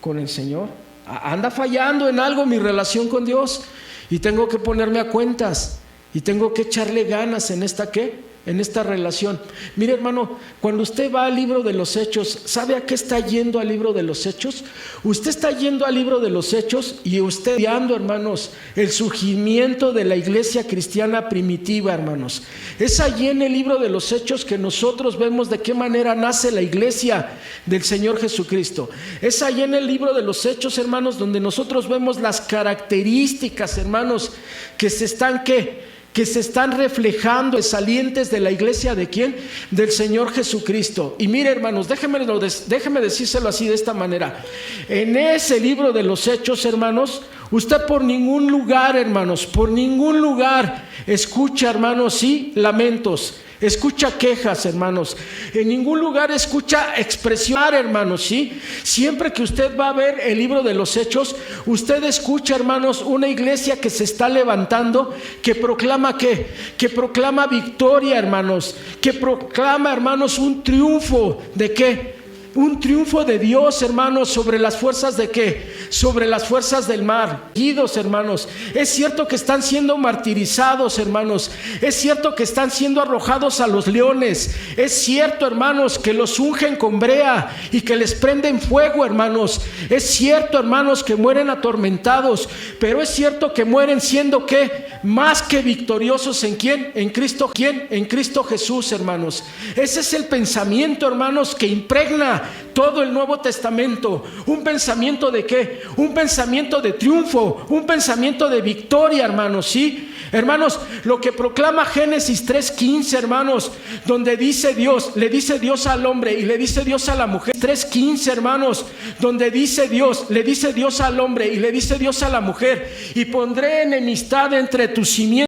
con el Señor. Anda fallando en algo mi relación con Dios, y tengo que ponerme a cuentas y tengo que echarle ganas en esta ¿qué? En esta relación. Mire, hermano, cuando usted va al libro de los Hechos, ¿sabe a qué está yendo al libro de los Hechos? Usted está yendo al libro de los Hechos y usted estudiando, hermanos, el surgimiento de la iglesia cristiana primitiva, hermanos. Es allí en el libro de los Hechos que nosotros vemos de qué manera nace la iglesia del Señor Jesucristo. Es allí en el libro de los Hechos, hermanos, donde nosotros vemos las características, hermanos, que se están ¿qué? Que se están reflejando salientes de la iglesia ¿de quién? Del Señor Jesucristo. Y mire, hermanos, déjeme decírselo así, de esta manera. En ese libro de los Hechos, hermanos, usted por ningún lugar, hermanos, por ningún lugar escucha, hermanos, sí, lamentos. Escucha quejas, hermanos. En ningún lugar escucha expresión, hermanos, ¿sí? Siempre que usted va a ver el libro de los Hechos, usted escucha, hermanos, una iglesia que se está levantando, que proclama ¿qué? Que proclama victoria, hermanos, que proclama, hermanos, un triunfo ¿de qué? Un triunfo de Dios, hermanos, sobre las fuerzas ¿de qué? Sobre las fuerzas del mar. Hermanos, es cierto que están siendo martirizados, hermanos. Es cierto que están siendo arrojados a los leones. Es cierto, hermanos, que los ungen con brea y que les prenden fuego, hermanos. Es cierto, hermanos, que mueren atormentados. Pero es cierto que mueren siendo ¿qué? Más que victoriosos. ¿En quién? En Cristo. ¿Quién? En Cristo Jesús, hermanos. Ese es el pensamiento, hermanos, que impregna todo el Nuevo Testamento. Un pensamiento ¿de qué? Un pensamiento de triunfo, un pensamiento de victoria, hermanos, ¿sí? Hermanos, lo que proclama Génesis 3:15, hermanos, donde dice Dios, le dice Dios al hombre y le dice Dios a la mujer. 3:15, hermanos, donde dice Dios, le dice Dios al hombre y le dice Dios a la mujer: y pondré enemistad entre tu simiente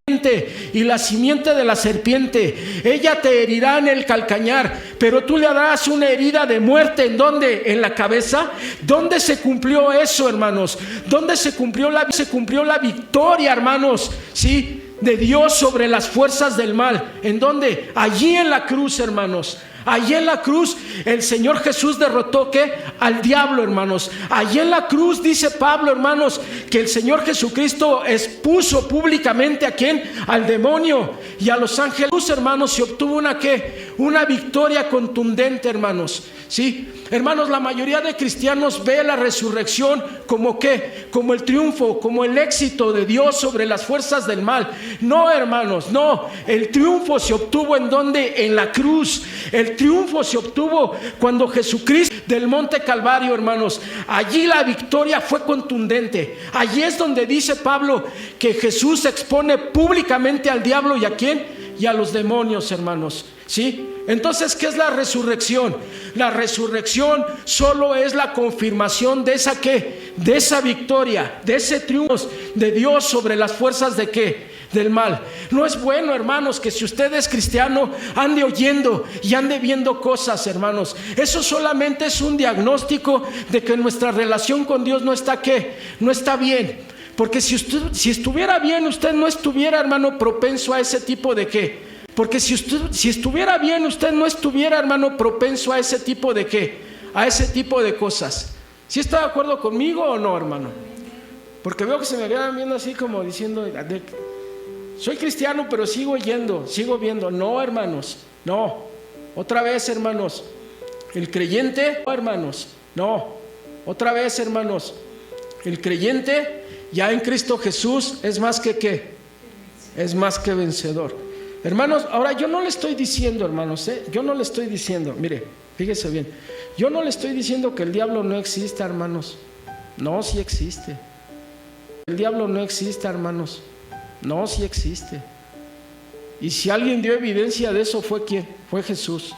y la simiente de la serpiente. Ella te herirá en el calcañar, pero tú le darás una herida de muerte. ¿En dónde? En la cabeza. ¿Dónde se cumplió eso, hermanos? ¿Dónde se cumplió la victoria, hermanos? ¿Sí? De Dios sobre las fuerzas del mal. ¿En dónde? Allí en la cruz, hermanos. Allí en la cruz el Señor Jesús derrotó ¿qué? Al diablo, hermanos. Allí en la cruz dice Pablo, hermanos, que el Señor Jesucristo expuso públicamente ¿a quién? Al demonio y a los ángeles, hermanos. Se obtuvo una ¿qué? una victoria contundente, hermanos. Sí, hermanos, la mayoría de cristianos ve la resurrección como ¿qué? Como el triunfo, como el éxito de Dios sobre las fuerzas del mal. No, hermanos, no. El triunfo se obtuvo ¿en dónde? En la cruz. El triunfo se obtuvo cuando Jesucristo del monte Calvario, hermanos. Allí la victoria fue contundente. Allí es donde dice Pablo que Jesús expone públicamente al diablo y ¿a quién? Y a los demonios, hermanos. ¿Sí? Entonces, ¿qué es la resurrección? La resurrección solo es la confirmación de esa ¿qué? De esa victoria, de ese triunfo de Dios sobre las fuerzas de ¿qué? Del mal. No es bueno, hermanos, que si usted es cristiano ande oyendo y ande viendo cosas, hermanos. Eso solamente es un diagnóstico de que nuestra relación con Dios no está ¿qué? No está bien. Porque si estuviera bien, usted no estuviera, hermano, propenso a ese tipo de ¿qué? Porque si estuviera bien, usted no estuviera, hermano, propenso a ese tipo de ¿qué? A ese tipo de cosas. ¿Sí está de acuerdo conmigo o no, hermano? Porque veo que se me quedan viendo así como diciendo, soy cristiano, pero sigo yendo, sigo viendo. No, hermanos, no. Otra vez, hermanos, el creyente, no, hermanos, no. Otra vez, hermanos, el creyente ya en Cristo Jesús es más que ¿qué? Es más que vencedor. Hermanos, ahora yo no le estoy diciendo, hermanos, yo no le estoy diciendo, mire, fíjese bien, yo no le estoy diciendo que el diablo no exista, hermanos. No, sí existe. El diablo no existe, hermanos. No, sí existe. Y si alguien dio evidencia de eso, ¿fue quién? Fue Jesús.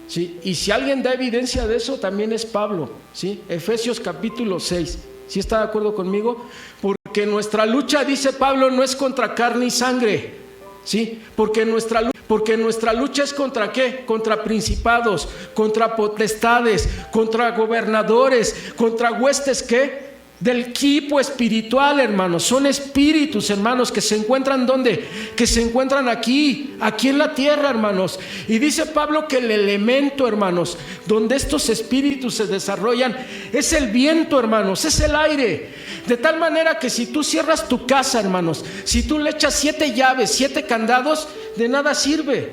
¿Sí? Y si alguien da evidencia de eso, también es Pablo. ¿Sí? Efesios capítulo 6. ¿Sí está de acuerdo conmigo? Porque nuestra lucha, dice Pablo, no es contra carne y sangre. ¿Sí? Porque nuestra lucha es contra ¿qué? Contra principados, contra potestades, contra gobernadores, contra huestes ¿qué? Del equipo espiritual, hermanos. Son espíritus, hermanos, que se encuentran ¿dónde? Que se encuentran aquí en la tierra, hermanos. Y dice Pablo que el elemento, hermanos, donde estos espíritus se desarrollan es el viento, hermanos, es el aire. De tal manera que si tú cierras tu casa, hermanos, si tú le echas 7 llaves, 7 candados, de nada sirve.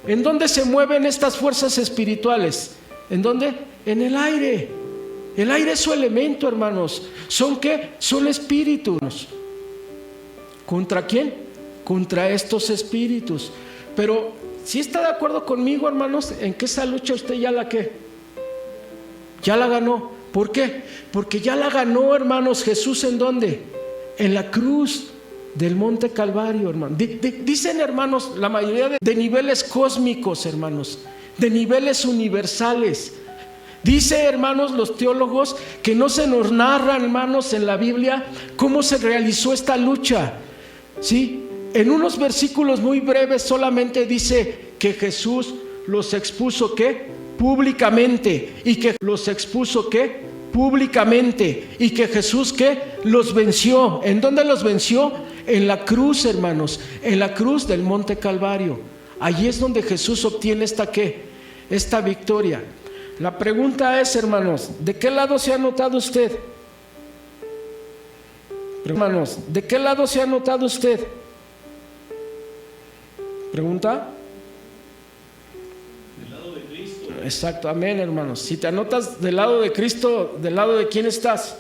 ¿En dónde se mueven estas fuerzas espirituales? ¿En dónde? En el aire. El aire es su elemento, hermanos. ¿Son qué? Son espíritus. ¿Contra quién? Contra estos espíritus. Pero si está de acuerdo conmigo, hermanos, en que esa lucha usted ya la ¿qué? Ya la ganó. ¿Por qué? Porque ya la ganó, hermanos, Jesús. ¿En dónde? En la cruz del monte Calvario, hermano. Dicen, hermanos, la mayoría de niveles cósmicos, hermanos, de niveles universales. Dice, hermanos, los teólogos que no se nos narra, hermanos, en la Biblia cómo se realizó esta lucha. ¿Sí? En unos versículos muy breves solamente dice que Jesús los expuso ¿qué? Públicamente. Y que los expuso ¿qué? Públicamente. Y que Jesús ¿qué? Los venció. ¿En dónde los venció? En la cruz, hermanos. En la cruz del monte Calvario. Allí es donde Jesús obtiene esta ¿qué? Esta victoria. La pregunta es, hermanos, ¿de qué lado se ha notado usted? Hermanos, ¿de qué lado se ha notado usted? ¿Pregunta? Del lado de Cristo. Exacto, amén, hermanos. Si te anotas del lado de Cristo, ¿del lado de quién estás?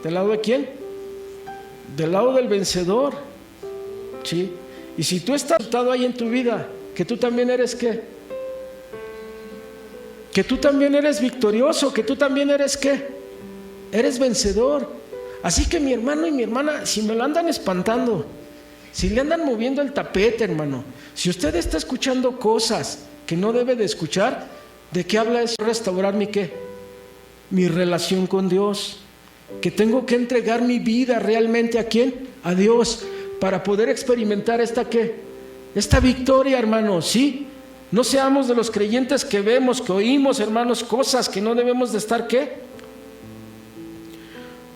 ¿Del lado de quién? Del lado del vencedor. ¿Sí? Y si tú estás notado ahí en tu vida, que tú también eres ¿qué? Que tú también eres victorioso, que tú también eres ¿qué? Eres vencedor. Así que mi hermano y mi hermana, si me lo andan espantando, si le andan moviendo el tapete, hermano, si usted está escuchando cosas que no debe de escuchar, ¿de qué habla eso? Restaurar mi ¿qué? Mi relación con Dios. Que tengo que entregar mi vida realmente ¿a quién? A Dios, para poder experimentar esta ¿qué? Esta victoria, hermano, ¿sí? No seamos de los creyentes que vemos, que oímos, hermanos, cosas que no debemos de estar ¿qué?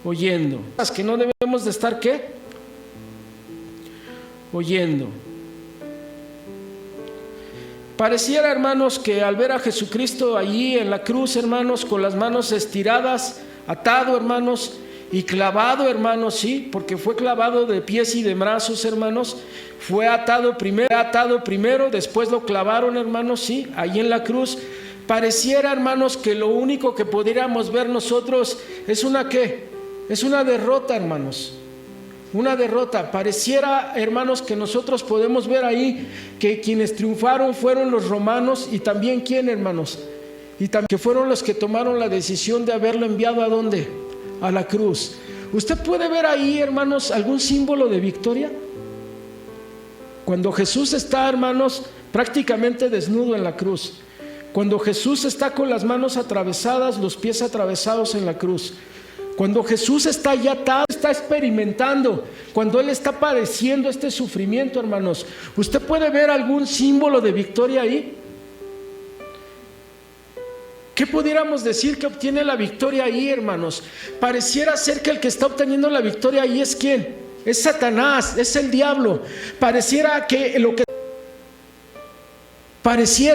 Oyendo. Cosas que no debemos de estar ¿qué? Oyendo. Pareciera, hermanos, que al ver a Jesucristo allí en la cruz, hermanos, con las manos estiradas, atado, hermanos, y clavado, hermanos, sí, porque fue clavado de pies y de brazos, hermanos. Fue atado primero, después lo clavaron, hermanos, sí, ahí en la cruz. Pareciera, hermanos, que lo único que pudiéramos ver nosotros es una ¿qué? Es una derrota, hermanos. Una derrota. Pareciera, hermanos, que nosotros podemos ver ahí que quienes triunfaron fueron los romanos, y también ¿quién, hermanos? Y también que fueron los que tomaron la decisión de haberlo enviado ¿a dónde? A la cruz. ¿Usted puede ver ahí, hermanos, algún símbolo de victoria? Cuando Jesús está, hermanos, prácticamente desnudo en la cruz. Cuando Jesús está con las manos atravesadas, los pies atravesados en la cruz. Cuando Jesús está ya atado, está experimentando, cuando Él está padeciendo este sufrimiento, hermanos. ¿Usted puede ver algún símbolo de victoria ahí? ¿Qué pudiéramos decir que obtiene la victoria ahí, hermanos? Pareciera ser que el que está obteniendo la victoria ahí es ¿quién? Es Satanás, es el diablo. Pareciera,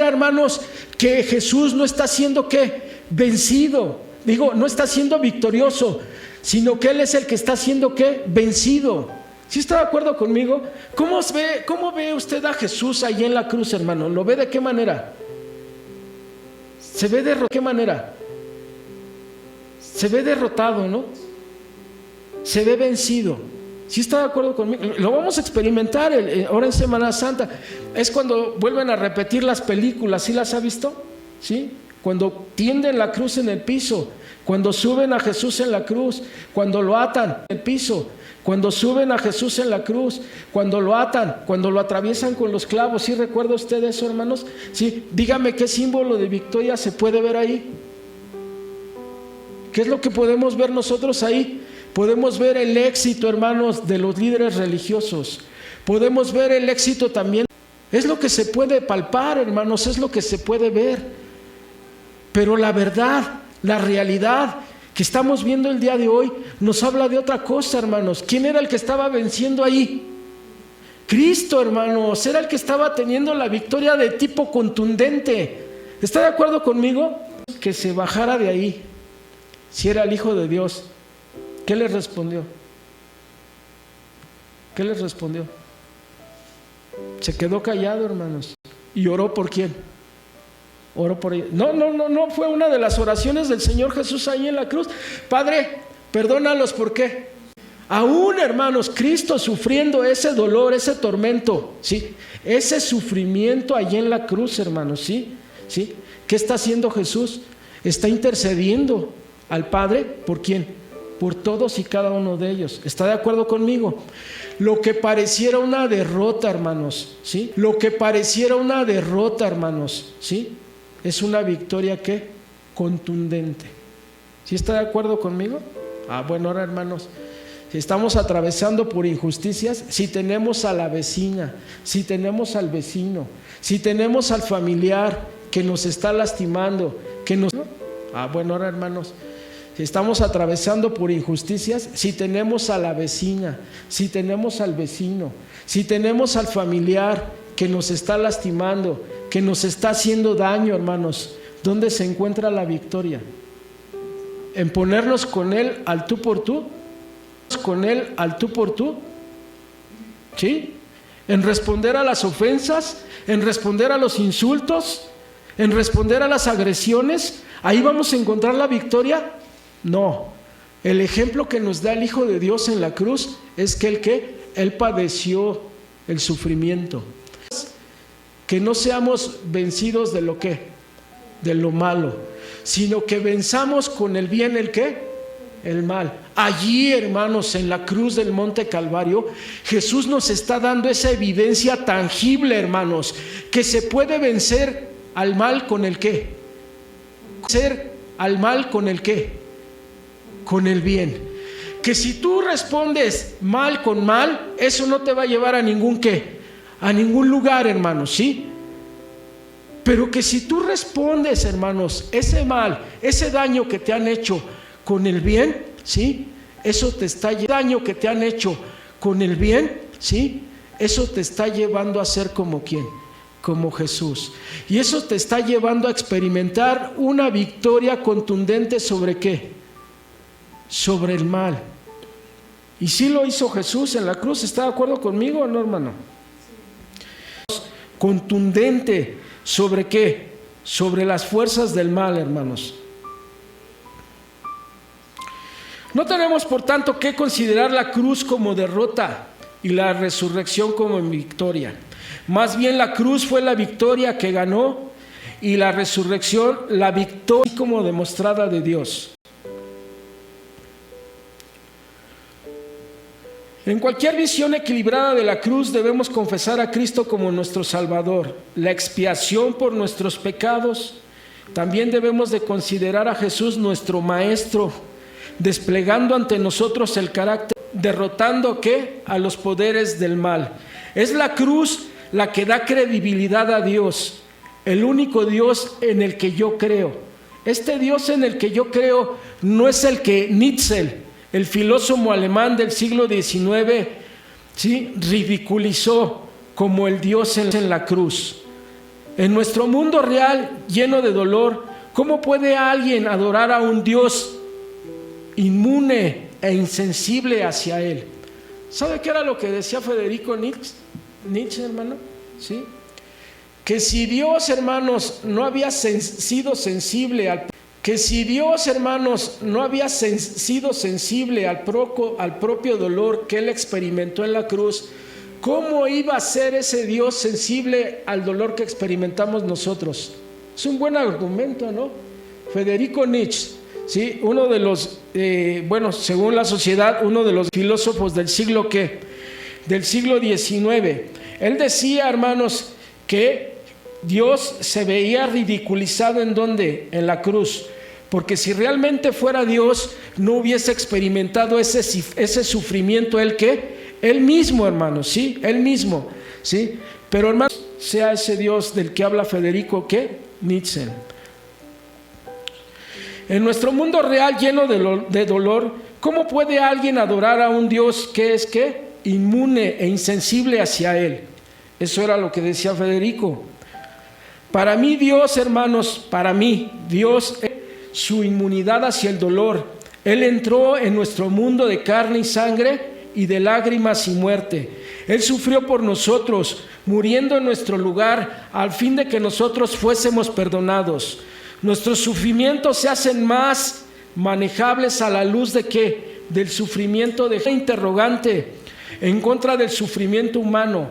hermanos, que Jesús no está siendo ¿qué? Vencido. No está siendo victorioso, sino que Él es el que está siendo ¿qué? Vencido. ¿Sí está de acuerdo conmigo? ¿Cómo ve usted a Jesús ahí en la cruz, hermano? ¿Lo ve de qué manera? Se ve derrotado. ¿De qué manera? Se ve derrotado, ¿no? Se ve vencido. ¿Sí está de acuerdo conmigo? Lo vamos a experimentar ahora en Semana Santa. Es cuando vuelven a repetir las películas. ¿Sí las ha visto? ¿Sí? Cuando tienden la cruz en el piso, cuando suben a Jesús en la cruz, cuando lo atan en el piso, cuando suben a Jesús en la cruz, cuando lo atan, cuando lo atraviesan con los clavos. ¿Sí recuerda usted eso, hermanos? Sí, dígame qué símbolo de victoria se puede ver ahí. ¿Qué es lo que podemos ver nosotros ahí? Podemos ver el éxito, hermanos, de los líderes religiosos. Podemos ver el éxito también. Es lo que se puede palpar, hermanos, es lo que se puede ver. Pero la verdad, la realidad que estamos viendo el día de hoy nos habla de otra cosa, hermanos. ¿Quién era el que estaba venciendo ahí? Cristo, hermanos, era el que estaba teniendo la victoria de tipo contundente. ¿Está de acuerdo conmigo? Que se bajara de ahí, si era el Hijo de Dios. ¿Qué les respondió? ¿Qué les respondió? Se quedó callado, hermanos. ¿Y oró por quién? Oró por ella. No fue una de las oraciones del Señor Jesús ahí en la cruz. Padre, perdónalos, ¿por qué? Aún, hermanos, Cristo sufriendo ese dolor, ese tormento, ¿sí? Ese sufrimiento allí en la cruz, hermanos, ¿sí? ¿Sí? ¿Qué está haciendo Jesús? Está intercediendo al Padre, ¿por quién? Por todos y cada uno de ellos. ¿Está de acuerdo conmigo? Lo que pareciera una derrota, hermanos, ¿sí? Lo que pareciera una derrota, hermanos, ¿sí? Es una victoria ¿qué? Contundente. ¿Sí está de acuerdo conmigo? Bueno, ahora, hermanos, si estamos atravesando por injusticias, si tenemos a la vecina, si tenemos al vecino, si tenemos al familiar que nos está lastimando, bueno, ahora, hermanos, si estamos atravesando por injusticias, si tenemos a la vecina, si tenemos al vecino, si tenemos al familiar que nos está lastimando, que nos está haciendo daño, hermanos, ¿dónde se encuentra la victoria? ¿En ponernos con Él al tú por tú? ¿Con Él al tú por tú? ¿Sí? ¿En responder a las ofensas? ¿En responder a los insultos? ¿En responder a las agresiones? ¿Ahí vamos a encontrar la victoria? No. El ejemplo que nos da el Hijo de Dios en la cruz es que Él padeció el sufrimiento. Que no seamos vencidos de lo que, de lo malo, sino que venzamos con el bien el mal. Allí, hermanos, en la cruz del Monte Calvario, Jesús nos está dando esa evidencia tangible, hermanos, que se puede vencer al mal con el qué. Vencer al mal con el qué, con el bien. Que si tú respondes mal con mal, eso no te va a llevar a ningún qué, a ningún lugar, hermanos, ¿sí? Pero que si tú respondes, hermanos, ese mal, ese daño que te han hecho con el bien, ¿sí? Eso te está daño que te han hecho con el bien, ¿sí? Eso te está llevando a ser como ¿quién? Como Jesús. Y eso te está llevando a experimentar una victoria contundente sobre ¿qué? sobre el mal. Y sí lo hizo Jesús en la cruz. ¿Está de acuerdo conmigo o no, hermano? Contundente. ¿Sobre qué? Sobre las fuerzas del mal, hermanos. No tenemos, por tanto, que considerar la cruz como derrota y la resurrección como victoria. Más bien la cruz fue la victoria que ganó y la resurrección la victoria como demostrada de Dios. En cualquier visión equilibrada de la cruz debemos confesar a Cristo como nuestro Salvador, la expiación por nuestros pecados. También debemos de considerar a Jesús nuestro Maestro, desplegando ante nosotros el carácter, derrotando ¿qué? A los poderes del mal. Es la cruz la que da credibilidad a Dios, el único Dios en el que yo creo. Este Dios en el que yo creo no es el que Nietzsche, el filósofo alemán del siglo XIX, ¿sí?, ridiculizó como el Dios en la cruz. En nuestro mundo real, lleno de dolor, ¿cómo puede alguien adorar a un Dios inmune e insensible hacia él? ¿Sabe qué era lo que decía Federico Nietzsche, hermano? ¿Sí? Que si Dios, hermanos, no había sido sensible al propio dolor que él experimentó en la cruz, ¿cómo iba a ser ese Dios sensible al dolor que experimentamos nosotros? Es un buen argumento, ¿no? Federico Nietzsche, ¿sí?, uno de los, según la sociedad, uno de los filósofos del siglo XIX. Él decía, hermanos, que Dios se veía ridiculizado ¿en dónde? En la cruz, porque si realmente fuera Dios no hubiese experimentado ese sufrimiento. ¿Él qué? Él mismo, hermanos, ¿sí? Él mismo, ¿sí? Pero, hermanos, sea ese Dios del que habla Federico, ¿qué? Nietzsche. En nuestro mundo real lleno de dolor, ¿cómo puede alguien adorar a un Dios que es ¿qué? Inmune e insensible hacia él? Eso era lo que decía Federico. Para mí Dios, hermanos, Dios es su inmunidad hacia el dolor. Él entró en nuestro mundo de carne y sangre y de lágrimas y muerte. Él sufrió por nosotros, muriendo en nuestro lugar, al fin de que nosotros fuésemos perdonados. Nuestros sufrimientos se hacen más manejables a la luz de ¿qué? Del sufrimiento de interrogante en contra del sufrimiento humano,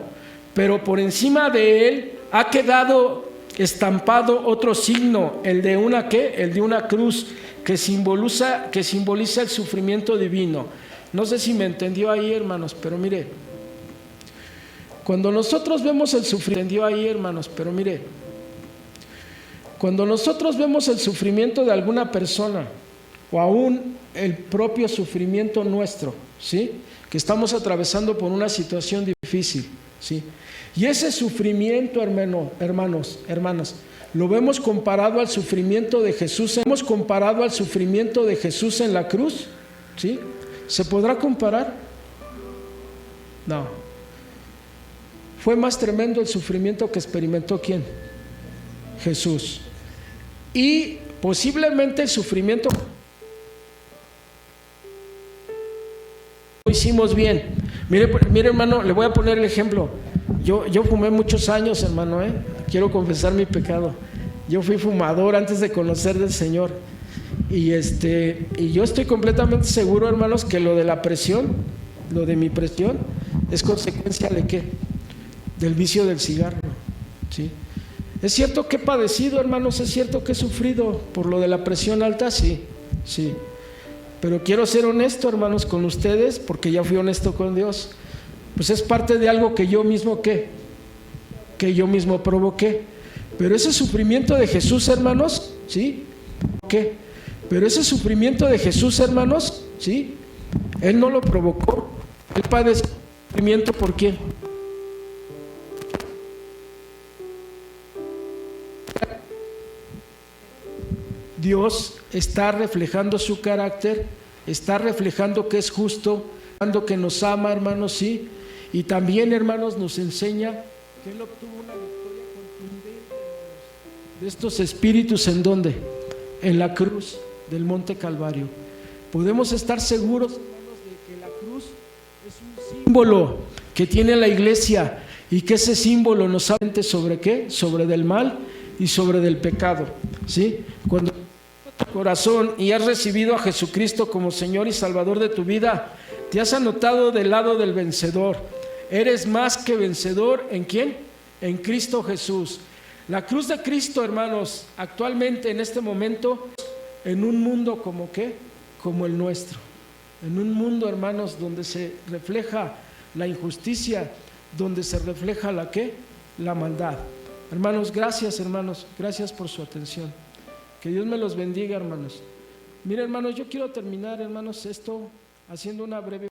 pero por encima de él ha quedado estampado otro signo, el de una ¿qué? El de una cruz que simboliza el sufrimiento divino. No sé si me entendió ahí, hermanos, pero mire, cuando nosotros vemos el sufrimiento cuando nosotros vemos el sufrimiento de alguna persona o aún el propio sufrimiento nuestro, ¿sí?, que estamos atravesando por una situación difícil, ¿sí?, y ese sufrimiento, hermanos, lo vemos comparado al sufrimiento de Jesús. ¿Hemos comparado al sufrimiento de Jesús en la cruz? ¿Sí? ¿Se podrá comparar? No. Fue más tremendo el sufrimiento que experimentó ¿quién? Jesús. Y posiblemente el sufrimiento lo hicimos bien. Mire, hermano, le voy a poner el ejemplo. Yo fumé muchos años, hermano, quiero confesar mi pecado. Yo fui fumador antes de conocer del Señor. Y yo estoy completamente seguro, hermanos, que lo de mi presión, es consecuencia de ¿qué? Del vicio del cigarro, ¿sí? Es cierto que he padecido, hermanos, es cierto que he sufrido por lo de la presión alta, sí. Pero quiero ser honesto, hermanos, con ustedes, porque ya fui honesto con Dios. Pues es parte de algo que yo mismo que yo mismo provoqué. Pero ese sufrimiento de Jesús, hermanos, ¿sí? ¿Qué? Pero ese sufrimiento de Jesús, hermanos, ¿sí? Él no lo provocó. Él padeció sufrimiento ¿por quién? Dios está reflejando su carácter, está reflejando que es justo, que nos ama, hermanos, sí. Y también, hermanos, nos enseña que Él obtuvo una victoria contundente de estos espíritus. ¿En dónde? En la cruz del Monte Calvario. Podemos estar seguros, hermanos, de que la cruz es un símbolo que tiene la iglesia y que ese símbolo nos habla sobre ¿qué? Sobre del mal y sobre del pecado, ¿sí? Cuando tu corazón y has recibido a Jesucristo como Señor y Salvador de tu vida, te has anotado del lado del vencedor. Eres más que vencedor, ¿en quién? En Cristo Jesús. La cruz de Cristo, hermanos, actualmente en este momento, en un mundo como ¿qué? Como el nuestro. En un mundo, hermanos, donde se refleja la injusticia, donde se refleja la ¿qué? La maldad. Hermanos, gracias por su atención. Que Dios me los bendiga, hermanos. Miren, hermanos, yo quiero terminar, hermanos, esto haciendo una breve